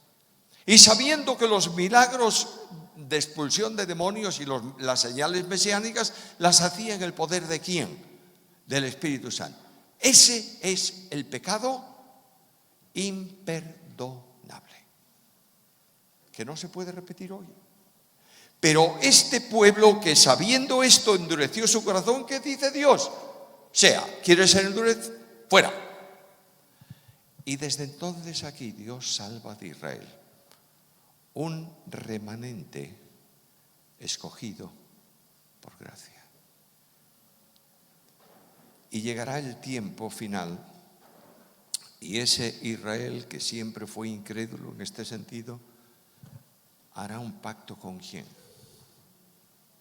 y sabiendo que los milagros de expulsión de demonios y las señales mesiánicas las hacía en el poder de ¿quién? Del Espíritu Santo. Ese es el pecado imperdonable, que no se puede repetir hoy. Pero este pueblo que sabiendo esto endureció su corazón, ¿qué dice Dios? ¿Quieres ser endurecido? Fuera. Y desde entonces aquí Dios salva de Israel un remanente escogido por gracia. Y llegará el tiempo final y ese Israel que siempre fue incrédulo en este sentido hará un pacto ¿con quién?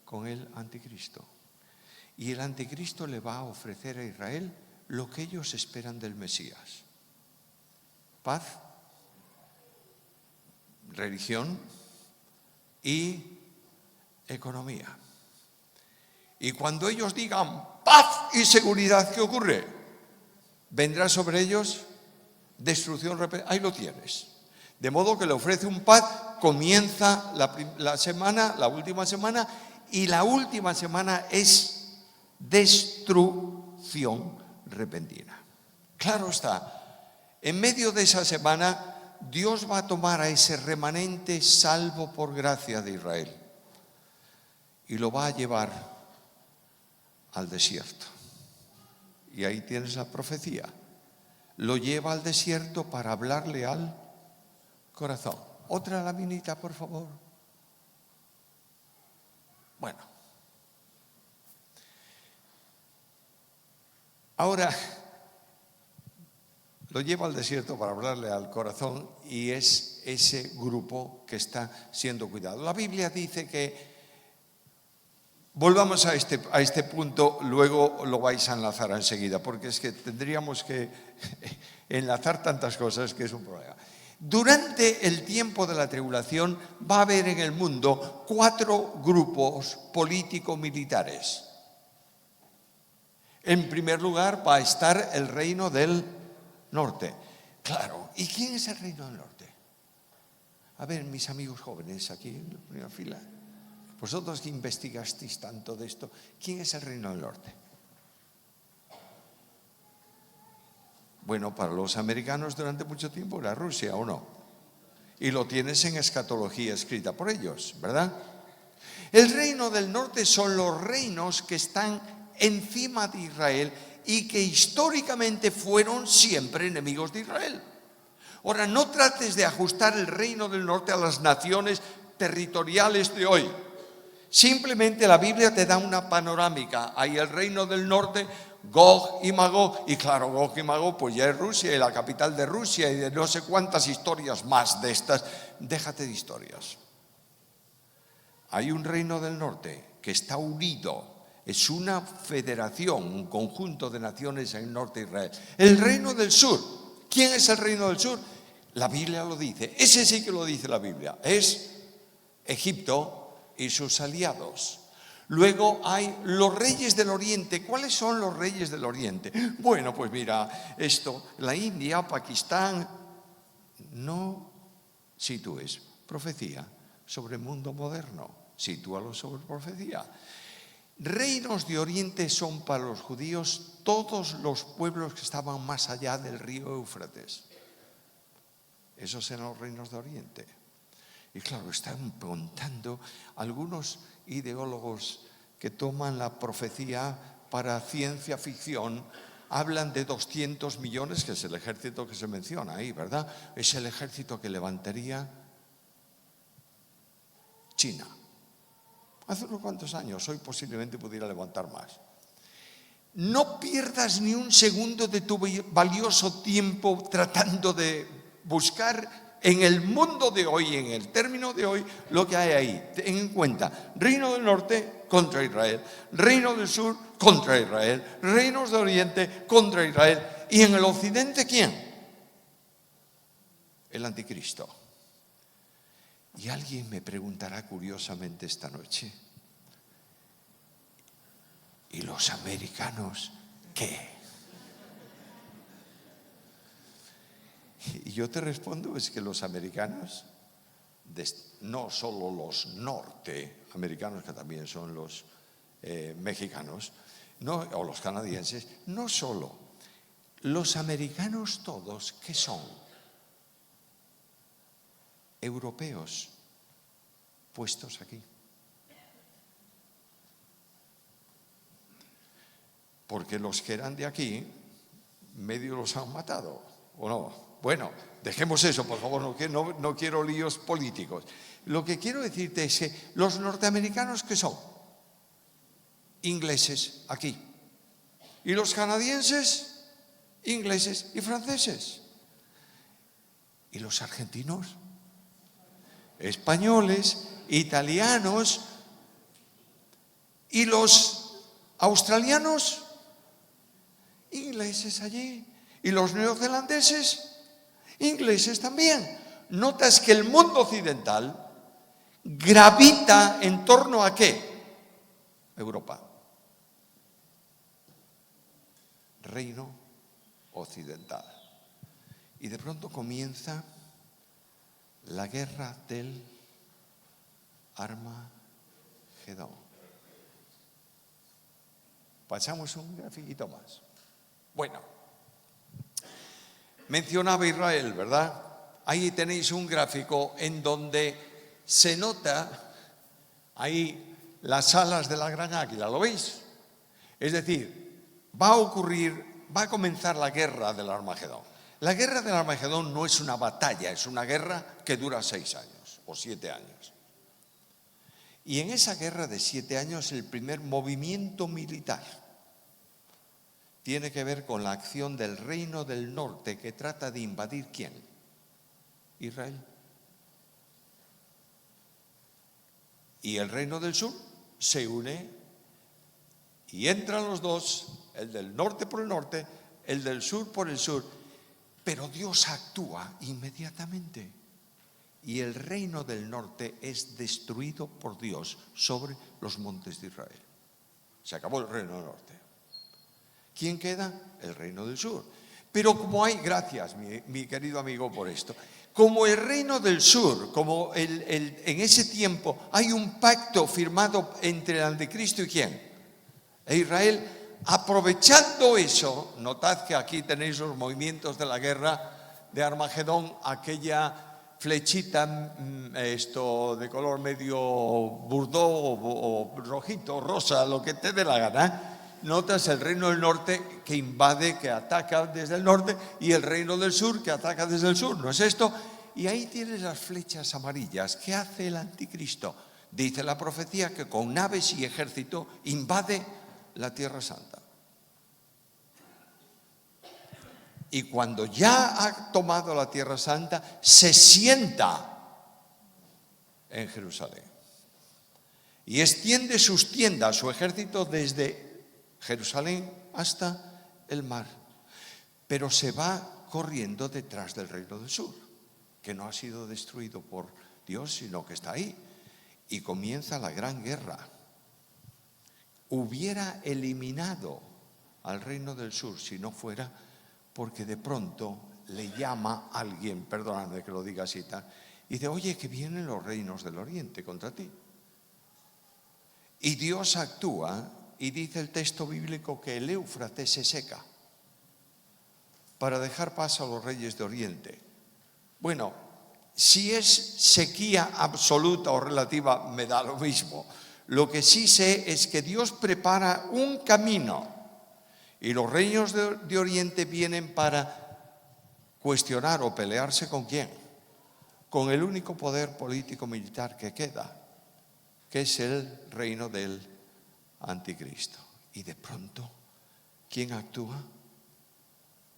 Con el anticristo. Y el anticristo le va a ofrecer a Israel lo que ellos esperan del Mesías: paz, religión y economía. Y cuando ellos digan paz y seguridad, ¿qué ocurre? Vendrá sobre ellos destrucción repentina. Ahí lo tienes. De modo que le ofrece un paz, comienza la semana, la última semana, y la última semana es destrucción repentina. Claro está, en medio de esa semana Dios va a tomar a ese remanente salvo por gracia de Israel y lo va a llevar al desierto. Y ahí tienes la profecía. Lo lleva al desierto para hablarle al corazón. Otra laminita, por favor. Bueno. Ahora, lo lleva al desierto para hablarle al corazón y es ese grupo que está siendo cuidado. La Biblia dice que, volvamos a este punto, luego lo vais a enlazar enseguida, porque es que tendríamos que enlazar tantas cosas que es un problema. Durante el tiempo de la tribulación va a haber en el mundo 4 grupos político-militares. En primer lugar va a estar el reino del norte. Claro, ¿y quién es el reino del norte? A ver, mis amigos jóvenes aquí en la primera fila, vosotros que investigasteis tanto de esto, ¿quién es el reino del norte? Bueno, para los americanos durante mucho tiempo era Rusia, ¿o no? Y lo tienes en escatología escrita por ellos, ¿verdad? El reino del norte son los reinos que están encima de Israel y que históricamente fueron siempre enemigos de Israel. Ahora, no trates de ajustar el reino del norte a las naciones territoriales de hoy. Simplemente la Biblia te da una panorámica. Hay el reino del norte Gog y Magog, y claro, Gog y Magog pues ya es Rusia y la capital de Rusia y de no sé cuántas historias más de estas. Déjate de historias. Hay un reino del norte que está unido, es una federación, un conjunto de naciones en el norte de Israel. El reino del sur, ¿quién es el reino del sur? La Biblia lo dice, ese sí que lo dice la Biblia, es Egipto y sus aliados. Luego hay los reyes del oriente. ¿Cuáles son los reyes del oriente? Bueno, pues mira, la India, Pakistán, no sitúes profecía sobre el mundo moderno, sitúalo sobre profecía. Reinos de oriente son para los judíos todos los pueblos que estaban más allá del río Éufrates. Esos eran los reinos de oriente. Y claro, están contando algunos ideólogos que toman la profecía para ciencia ficción, hablan de 200 millones, que es el ejército que se menciona ahí, ¿verdad? Es el ejército que levantaría China. Hace unos cuantos años, hoy posiblemente pudiera levantar más. No pierdas ni un segundo de tu valioso tiempo tratando de buscar en el mundo de hoy, en el término de hoy, lo que hay ahí. Ten en cuenta, reino del norte contra Israel, reino del sur contra Israel, reinos de oriente contra Israel. ¿Y en el occidente quién? El anticristo. Y alguien me preguntará curiosamente esta noche, ¿y los americanos qué? Y yo te respondo, es que los americanos, no solo los norteamericanos, que también son los mexicanos, o los canadienses, no solo, los americanos todos, ¿qué son? Europeos puestos aquí. Porque los que eran de aquí, medio los han matado, ¿o no? Bueno, dejemos eso, por favor, no quiero líos políticos. Lo que quiero decirte es que los norteamericanos, ¿qué son? Ingleses aquí. Y los canadienses, ingleses y franceses. Y los argentinos, españoles, italianos. Y los australianos, ingleses allí. Y los neozelandeses, ingleses también. Notas que el mundo occidental gravita en torno a ¿qué? Europa. Reino occidental. Y de pronto comienza la guerra del Armagedón. Pasamos un grafiquito más. Bueno, mencionaba Israel, ¿verdad? Ahí tenéis un gráfico en donde se nota ahí las alas de la gran águila, ¿lo veis? Es decir, va a comenzar la guerra del Armagedón. La guerra del Armagedón no es una batalla, es una guerra que dura 6 años o 7 años. Y en esa guerra de 7 años, el primer movimiento militar tiene que ver con la acción del reino del norte que trata de invadir ¿quién? Israel. Y el reino del sur se une y entran los dos, el del norte por el norte, el del sur por el sur, pero Dios actúa inmediatamente y el reino del norte es destruido por Dios sobre los montes de Israel. Se acabó el reino del norte. ¿Quién queda? El reino del sur. Pero como hay, gracias mi querido amigo por esto, como el reino del sur, como en ese tiempo hay un pacto firmado entre el anticristo y ¿quién? E Israel, aprovechando eso, notad que aquí tenéis los movimientos de la guerra de Armagedón, aquella flechita de color medio burdó o rojito, rosa, lo que te dé la gana. Notas el reino del norte que invade, que ataca desde el norte, y el reino del sur que ataca desde el sur, ¿no es esto? Y ahí tienes las flechas amarillas. ¿Qué hace el anticristo? Dice la profecía que con naves y ejército invade la Tierra Santa. Y cuando ya ha tomado la Tierra Santa, se sienta en Jerusalén. Y extiende sus tiendas, su ejército, desde Jerusalén hasta el mar. Pero se va corriendo detrás del reino del sur, que no ha sido destruido por Dios, sino que está ahí. Y comienza la gran guerra. Hubiera eliminado al reino del sur si no fuera porque de pronto le llama a alguien, perdóname que lo diga así, y dice, oye, que vienen los reinos del oriente contra ti. Y Dios actúa y dice el texto bíblico que el Éufrates se seca para dejar paso a los reyes de oriente. Bueno, si es sequía absoluta o relativa, me da lo mismo. Lo que sí sé es que Dios prepara un camino y los reinos de oriente vienen para cuestionar o pelearse ¿con quién? Con el único poder político militar que queda, que es el reino del anticristo. Y de pronto, ¿quién actúa?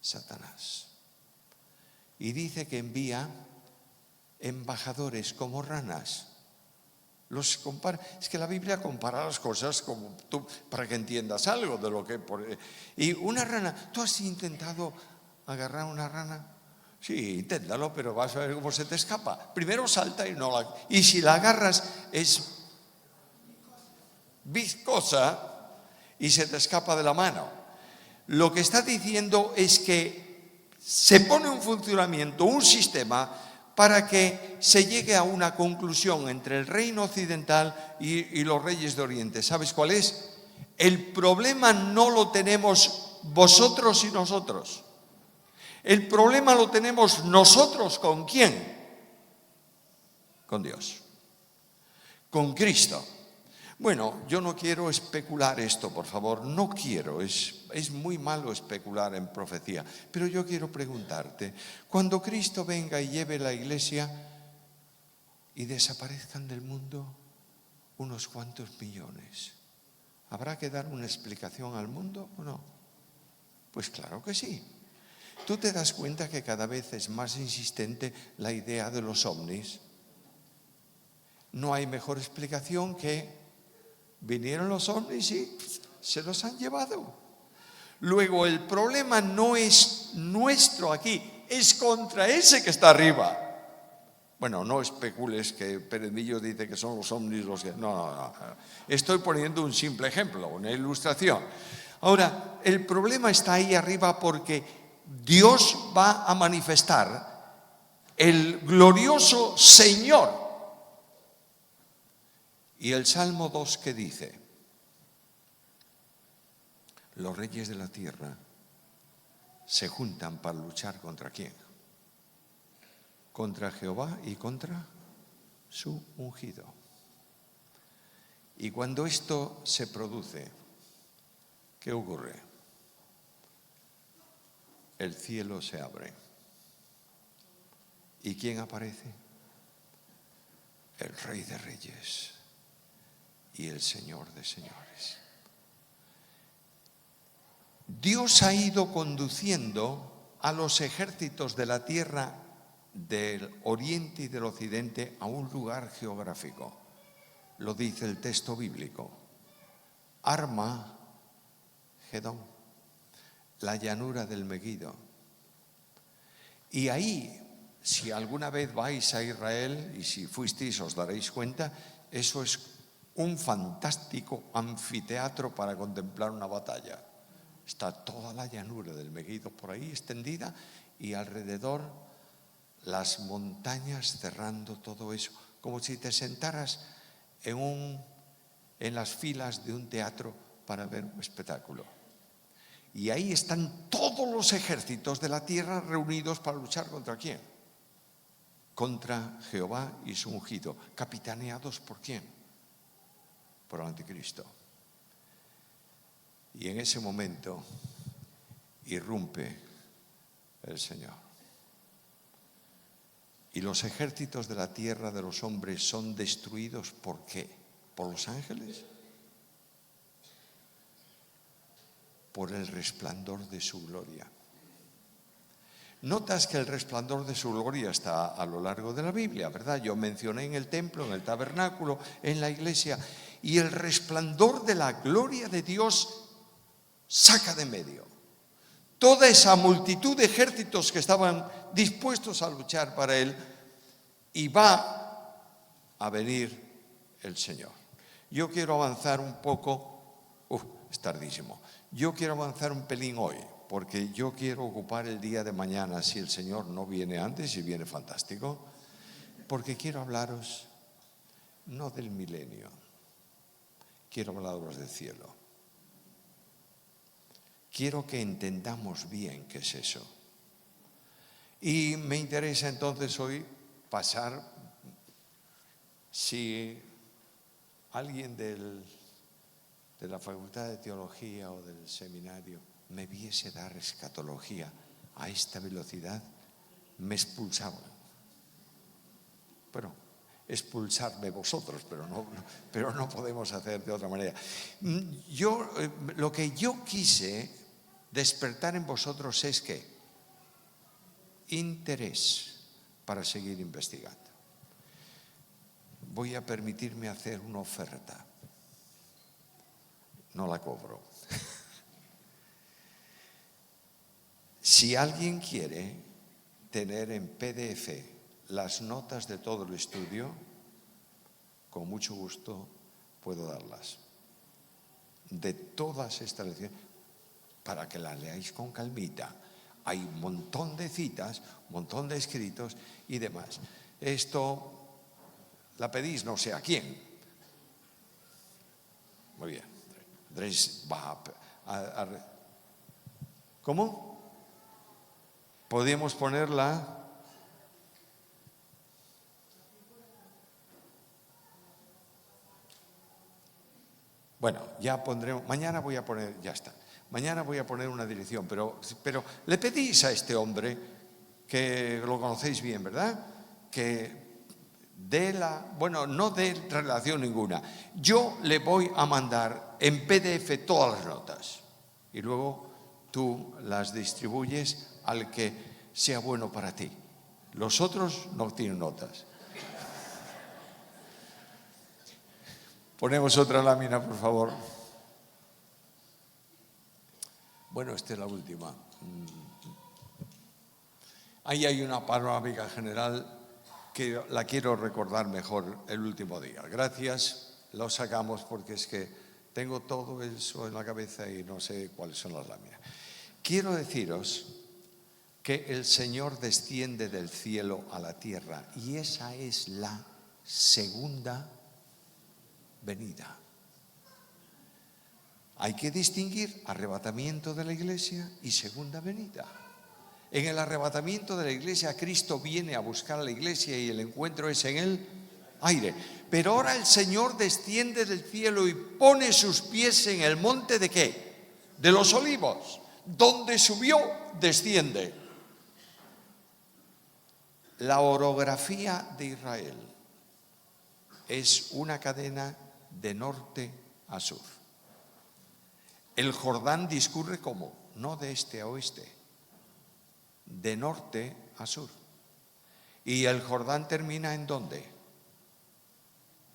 Satanás. Y dice que envía embajadores como ranas. Los compara. Es que la Biblia compara las cosas como tú, para que entiendas algo de lo que... Y una rana, ¿tú has intentado agarrar una rana? Sí, inténtalo, pero vas a ver cómo se te escapa. Primero salta y no la... Y si la agarras es viscosa y se te escapa de la mano. Lo que está diciendo es que se pone en funcionamiento un sistema para que se llegue a una conclusión entre el reino occidental y los reyes de Oriente. ¿Sabes cuál es? El problema no lo tenemos vosotros y nosotros. El problema lo tenemos nosotros, ¿con quién? Con Dios, con Cristo. Bueno, yo no quiero especular esto, por favor, no quiero, es muy malo especular en profecía, pero yo quiero preguntarte, cuando Cristo venga y lleve la iglesia y desaparezcan del mundo unos cuantos millones, ¿habrá que dar una explicación al mundo o no? Pues claro que sí. ¿Tú te das cuenta que cada vez es más insistente la idea de los ovnis? No hay mejor explicación que vinieron los ovnis y se los han llevado. Luego el problema no es nuestro aquí, es contra ese que está arriba. Bueno, no especules que Peremillo dice que son los ovnis los que... No. Estoy poniendo un simple ejemplo, una ilustración. Ahora, el problema está ahí arriba porque Dios va a manifestar el glorioso Señor. Y el Salmo 2 que dice, los reyes de la tierra se juntan para luchar ¿contra quién? Contra Jehová y contra su ungido. Y cuando esto se produce, ¿qué ocurre? El cielo se abre. ¿Y quién aparece? El Rey de Reyes y el Señor de señores. Dios ha ido conduciendo a los ejércitos de la tierra del oriente y del occidente a un lugar geográfico. Lo dice el texto bíblico. Arma Gedón, la llanura del Meguido. Y ahí, si alguna vez vais a Israel, y si fuisteis os daréis cuenta, eso es un fantástico anfiteatro para contemplar una batalla. Está toda la llanura del Meguido por ahí extendida y alrededor las montañas cerrando todo eso, como si te sentaras en las filas de un teatro para ver un espectáculo. Y ahí están todos los ejércitos de la tierra reunidos para luchar ¿contra quién? Contra Jehová y su ungido. ¿Capitaneados por quién? Por el anticristo. Y en ese momento irrumpe el Señor. Y los ejércitos de la tierra de los hombres son destruidos ¿por qué? ¿Por los ángeles? Por el resplandor de su gloria. Notas que el resplandor de su gloria está a lo largo de la Biblia, ¿verdad? Yo mencioné en el templo, en el tabernáculo, en la iglesia, y el resplandor de la gloria de Dios saca de medio toda esa multitud de ejércitos que estaban dispuestos a luchar para él, y va a venir el Señor. Yo quiero avanzar un poco, es tardísimo, yo quiero avanzar un pelín hoy, porque yo quiero ocupar el día de mañana, si el Señor no viene antes, y viene fantástico, porque quiero hablaros no del milenio, quiero hablaros del cielo. Quiero que entendamos bien qué es eso. Y me interesa entonces hoy pasar, si alguien de la Facultad de Teología o del seminario me viese dar escatología a esta velocidad, me expulsaban. Bueno, expulsarme vosotros, pero no podemos hacer de otra manera. Lo que yo quise despertar en vosotros es que interés para seguir investigando. Voy a permitirme hacer una oferta. No la cobro. Si alguien quiere tener en PDF las notas de todo el estudio, con mucho gusto puedo darlas. De todas estas lecciones, para que las leáis con calmita. Hay un montón de citas, un montón de escritos y demás. Esto la pedís no sé a quién. Muy bien. Andrés va a ¿cómo? Podemos ponerla. Bueno, ya pondremos, mañana voy a poner, ya está. Mañana voy a poner una dirección, pero le pedís a este hombre, que lo conocéis bien, ¿verdad? Que no dé relación ninguna. Yo le voy a mandar en PDF todas las notas y luego tú las distribuyes al que sea bueno para ti. Los otros no tienen notas. Ponemos otra lámina, por favor. Bueno, esta es la última. Ahí hay una panorámica general que la quiero recordar mejor el último día. Gracias, lo sacamos porque es que tengo todo eso en la cabeza y no sé cuáles son las láminas. Quiero deciros que el Señor desciende del cielo a la tierra y esa es la segunda venida. Hay que distinguir arrebatamiento de la iglesia y segunda venida. En el arrebatamiento de la iglesia, Cristo viene a buscar a la iglesia y el encuentro es en el aire. Pero ahora el Señor desciende del cielo y pone sus pies en el monte ¿de qué? De los Olivos. Donde subió, desciende. La orografía de Israel es una cadena de norte a sur. El Jordán discurre ¿cómo? No de este a oeste, de norte a sur. ¿Y el Jordán termina en dónde?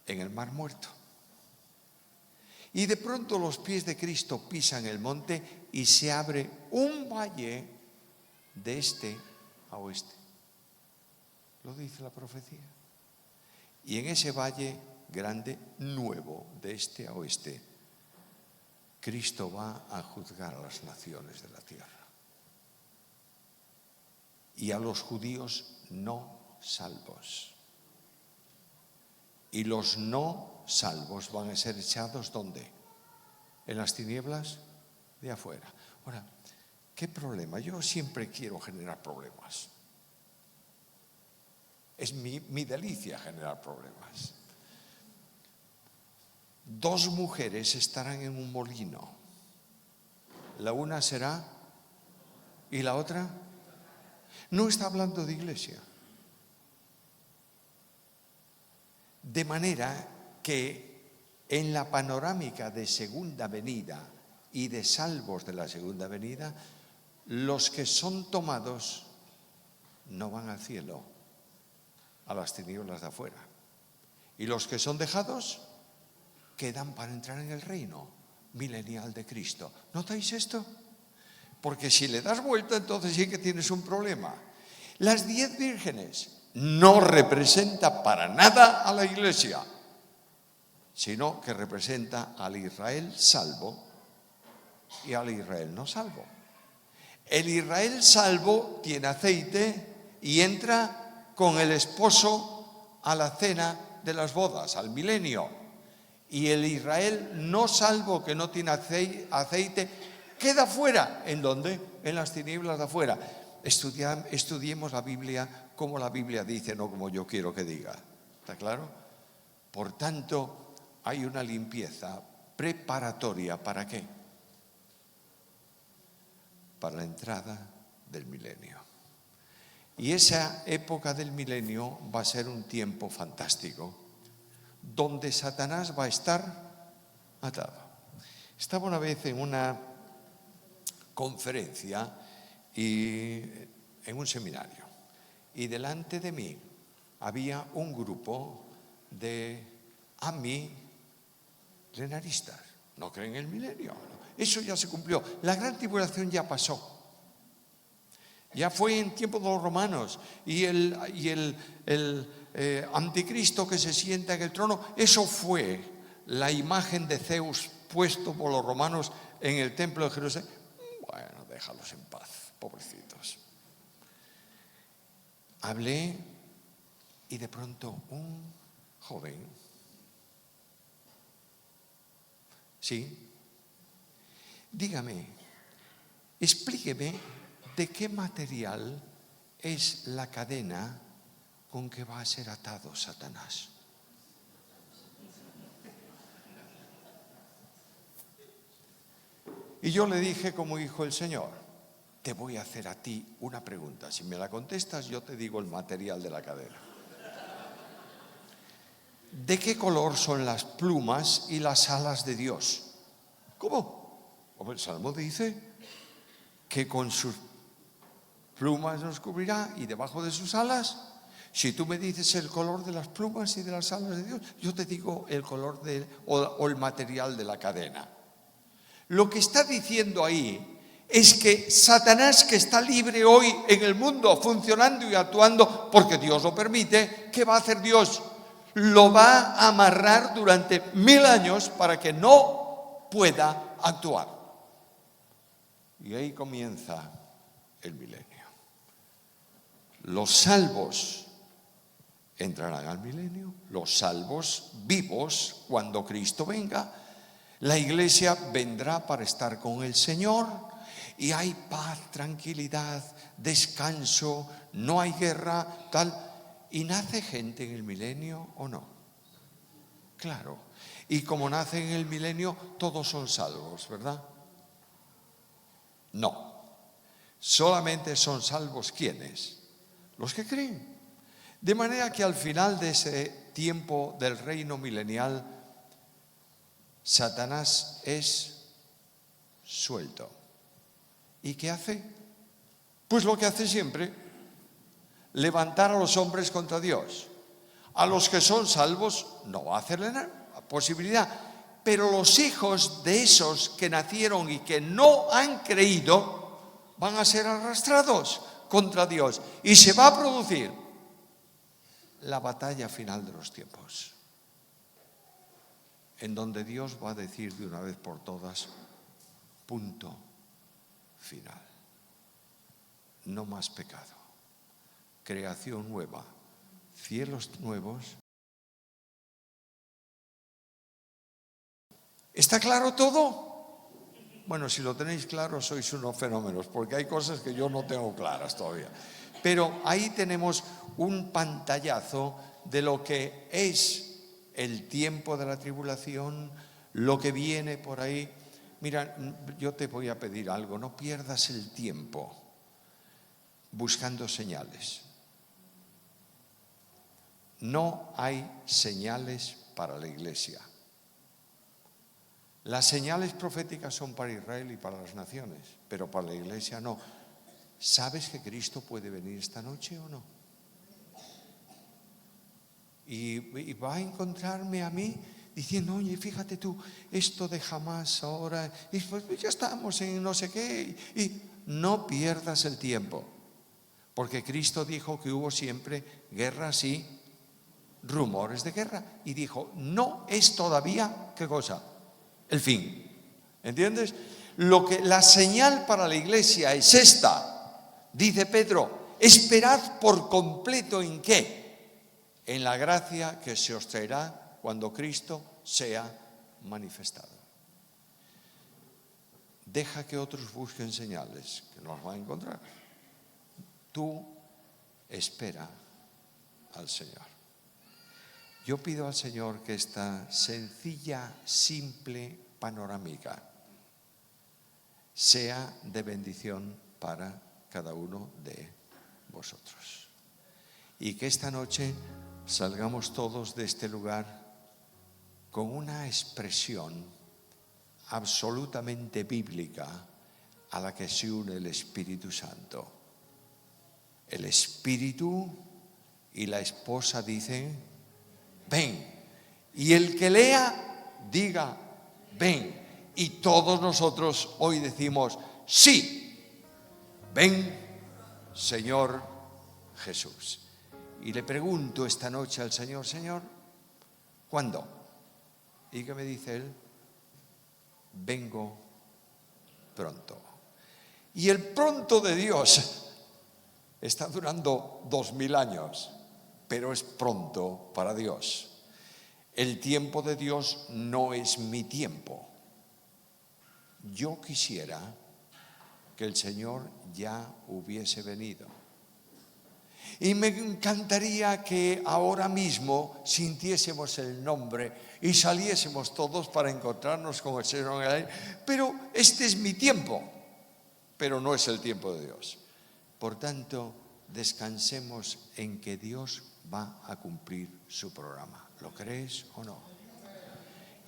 En el Mar Muerto. Y de pronto los pies de Cristo pisan el monte y se abre un valle de este a oeste. Lo dice la profecía. Y en ese valle grande, nuevo, de este a oeste, Cristo va a juzgar a las naciones de la tierra. Y a los judíos no salvos. Y los no salvos van a ser echados ¿dónde? En las tinieblas de afuera. Ahora, ¿qué problema? Yo siempre quiero generar problemas. Es mi delicia generar problemas. Dos mujeres estarán en un molino. La una será y la otra no está hablando de iglesia. De manera que en la panorámica de segunda venida y de salvos de la segunda venida, los que son tomados no van al cielo, a las tinieblas de afuera. Y los que son dejados quedan para entrar en el reino milenial de Cristo. ¿Notáis esto? Porque si le das vuelta, entonces sí que tienes un problema. Las 10 vírgenes no representa para nada a la Iglesia, sino que representa al Israel salvo y al Israel no salvo. El Israel salvo tiene aceite y entra con el esposo a la cena de las bodas, al milenio. Y el Israel no salvo, que no tiene aceite, queda fuera. ¿En dónde? En las tinieblas de afuera. Estudiemos la Biblia como la Biblia dice, no como yo quiero que diga. ¿Está claro? Por tanto, hay una limpieza preparatoria. ¿Para qué? Para la entrada del milenio. Y esa época del milenio va a ser un tiempo fantástico, donde Satanás va a estar atado. Estaba una vez en una conferencia y en un seminario, y delante de mí había un grupo de amilenaristas. No creen en el milenio. Eso ya se cumplió. La gran tribulación ya pasó. Ya fue en tiempo de los romanos. Y el anticristo que se sienta en el trono, eso fue la imagen de Zeus puesto por los romanos en el templo de Jerusalén. Bueno, déjalos en paz, pobrecitos. Hablé y de pronto un joven, sí, dígame, explíqueme de qué material es la cadena con que va a ser atado Satanás. Y yo le dije, como dijo el Señor, te voy a hacer a ti una pregunta. Si me la contestas, yo te digo el material de la cadena. ¿De qué color son las plumas y las alas de Dios? ¿Cómo? El Salmo dice que con sus plumas nos cubrirá y debajo de sus alas. Si tú me dices el color de las plumas y de las alas de Dios, yo te digo el color o el material de la cadena. Lo que está diciendo ahí es que Satanás, que está libre hoy en el mundo, funcionando y actuando porque Dios lo permite, ¿qué va a hacer Dios? Lo va a amarrar durante 1000 años para que no pueda actuar. Y ahí comienza el milenio. Los salvos entrarán al milenio, los salvos vivos cuando Cristo venga. La iglesia vendrá para estar con el Señor y hay paz, tranquilidad, descanso, no hay guerra, tal. ¿Y nace gente en el milenio o no? Claro. Y como nace en el milenio, todos son salvos, ¿verdad? No. Solamente son salvos ¿quiénes? Los que creen. De manera que al final de ese tiempo del reino milenial, Satanás es suelto. ¿Y qué hace? Pues lo que hace siempre, levantar a los hombres contra Dios. A los que son salvos no va a hacerle nada, posibilidad. Pero los hijos de esos que nacieron y que no han creído van a ser arrastrados contra Dios. Y se va a producir la batalla final de los tiempos, en donde Dios va a decir de una vez por todas, punto final. No más pecado. Creación nueva, cielos nuevos. ¿Está claro todo? Bueno, si lo tenéis claro, sois unos fenómenos, porque hay cosas que yo no tengo claras todavía. Pero ahí tenemos un pantallazo de lo que es el tiempo de la tribulación, lo que viene por ahí. Mira, yo te voy a pedir algo, no pierdas el tiempo buscando señales. No hay señales para la iglesia. Las señales proféticas son para Israel y para las naciones, pero para la iglesia no. ¿sabes que Cristo puede venir esta noche o no? Y va a encontrarme a mí diciendo, oye, fíjate tú, esto de Hamás ahora, y pues ya estamos en no sé qué, y no pierdas el tiempo, porque Cristo dijo que hubo siempre guerras y rumores de guerra, y dijo, no es todavía, ¿qué cosa? El fin, ¿entiendes? La señal para la iglesia es esta, dice Pedro, esperad por completo ¿en qué? En la gracia que se os traerá cuando Cristo sea manifestado. Deja que otros busquen señales, que no las van a encontrar. Tú espera al Señor. Yo pido al Señor que esta sencilla, simple panorámica sea de bendición para cada uno de vosotros. Y que esta noche salgamos todos de este lugar con una expresión absolutamente bíblica a la que se une el Espíritu Santo. El Espíritu y la esposa dicen, ven. Y el que lea, diga, ven. Y todos nosotros hoy decimos, sí, ven, Señor Jesús. Y le pregunto esta noche al Señor, Señor, ¿cuándo? ¿Y qué me dice Él? Vengo pronto. Y el pronto de Dios está durando 2000 años, pero es pronto para Dios. El tiempo de Dios no es mi tiempo. Yo quisiera que el Señor ya hubiese venido. Y me encantaría que ahora mismo sintiésemos el nombre y saliésemos todos para encontrarnos con el Señor. Pero este es mi tiempo, pero no es el tiempo de Dios. Por tanto, descansemos en que Dios va a cumplir su programa. ¿Lo crees o no?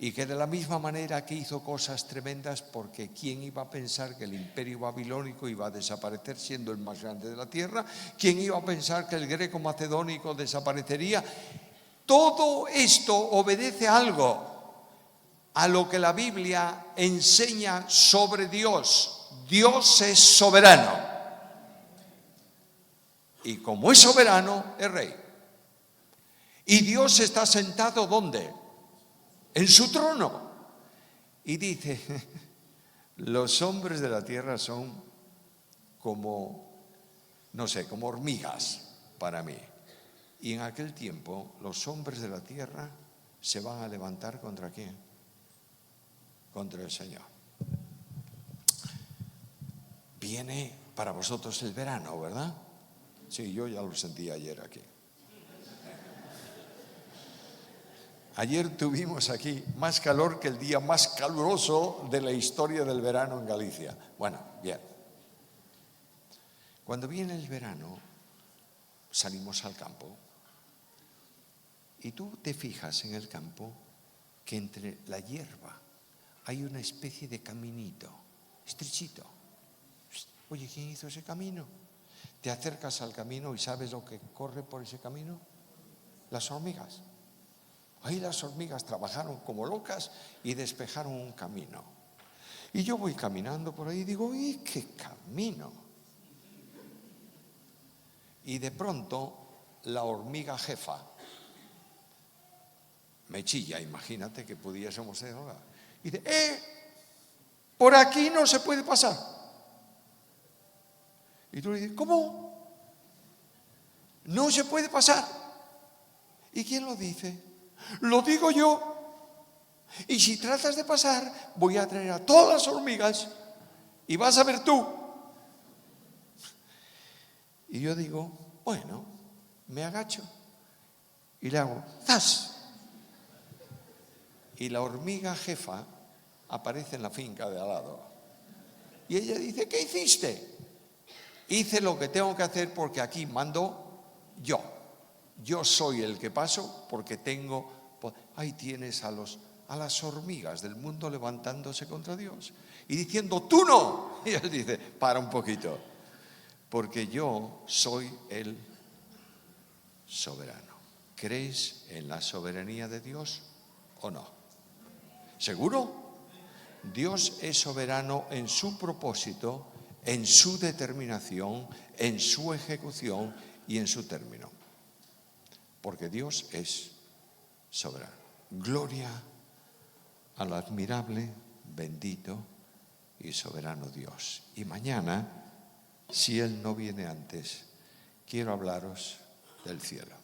Y que de la misma manera que hizo cosas tremendas, porque ¿quién iba a pensar que el imperio babilónico iba a desaparecer siendo el más grande de la tierra? ¿Quién iba a pensar que el greco macedónico desaparecería? Todo esto obedece a algo, a lo que la Biblia enseña sobre Dios. Dios es soberano. Y como es soberano, es rey. Y Dios está sentado ¿dónde? En su trono. Y dice, los hombres de la tierra son como, no sé, como hormigas para mí. Y en aquel tiempo los hombres de la tierra se van a levantar ¿contra quién? Contra el Señor. Viene para vosotros el verano, ¿verdad? Sí, yo ya lo sentí ayer aquí. Ayer tuvimos aquí más calor que el día más caluroso de la historia del verano en Galicia. Bueno, bien. Cuando viene el verano, salimos al campo. Y tú te fijas en el campo que entre la hierba hay una especie de caminito, estrechito. Oye, ¿quién hizo ese camino? Te acercas al camino y ¿sabes lo que corre por ese camino? Las hormigas. Ahí las hormigas trabajaron como locas y despejaron un camino. Y yo voy caminando por ahí y digo, ¿y qué camino? Y de pronto la hormiga jefa me chilla, imagínate que pudiésemos ser ahora. Y dice, por aquí no se puede pasar. Y tú le dices, ¿cómo? No se puede pasar. ¿Y quién lo dice? Lo digo yo. Y si tratas de pasar, voy a traer a todas las hormigas y vas a ver tú. Y yo digo, bueno, me agacho y le hago ¡zas! Y la hormiga jefa aparece en la finca de al lado. Y ella dice, ¿qué hiciste? Hice lo que tengo que hacer porque aquí mando yo. Yo soy el que paso porque tengo... Ahí tienes a las hormigas del mundo levantándose contra Dios y diciendo, tú no. Y él dice, para un poquito. porque yo soy el soberano. ¿Crees en la soberanía de Dios o no? ¿Seguro? Dios es soberano en su propósito, en su determinación, en su ejecución y en su término. Porque Dios es soberano. Gloria al admirable, bendito y soberano Dios. Y mañana, si Él no viene antes, quiero hablaros del cielo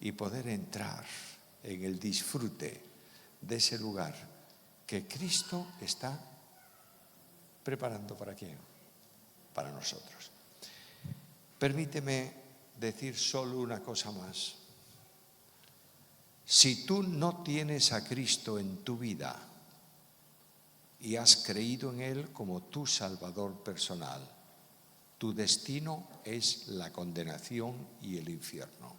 y poder entrar en el disfrute de ese lugar que Cristo está preparando. ¿Para quién? Para nosotros. Permíteme decir solo una cosa más. Si tú no tienes a Cristo en tu vida y has creído en Él como tu Salvador personal, tu destino es la condenación y el infierno.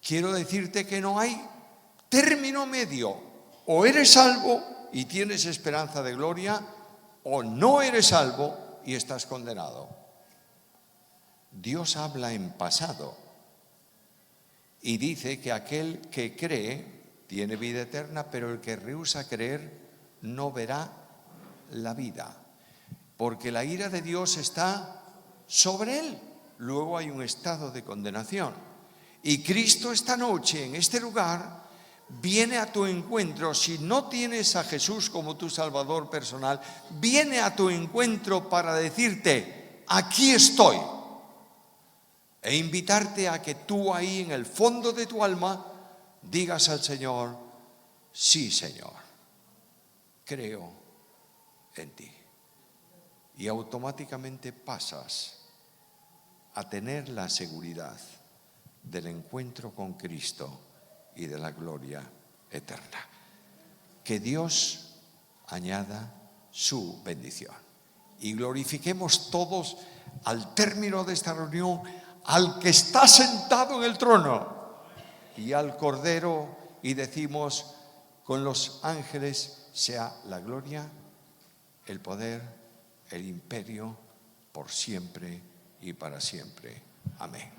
Quiero decirte que no hay término medio. O eres salvo y tienes esperanza de gloria, o no eres salvo y estás condenado. Dios habla en pasado y dice que aquel que cree tiene vida eterna, pero el que rehúsa creer no verá la vida, porque la ira de Dios está sobre él. Luego hay un estado de condenación. Y Cristo esta noche en este lugar viene a tu encuentro. Si no tienes a Jesús como tu Salvador personal, viene a tu encuentro para decirte: aquí estoy. E invitarte a que tú ahí en el fondo de tu alma digas al Señor: sí, Señor, creo en ti. Y automáticamente pasas a tener la seguridad del encuentro con Cristo y de la gloria eterna. Que Dios añada su bendición. Y glorifiquemos todos al término de esta reunión al que está sentado en el trono y al Cordero, y decimos con los ángeles: sea la gloria, el poder, el imperio, por siempre y para siempre. Amén.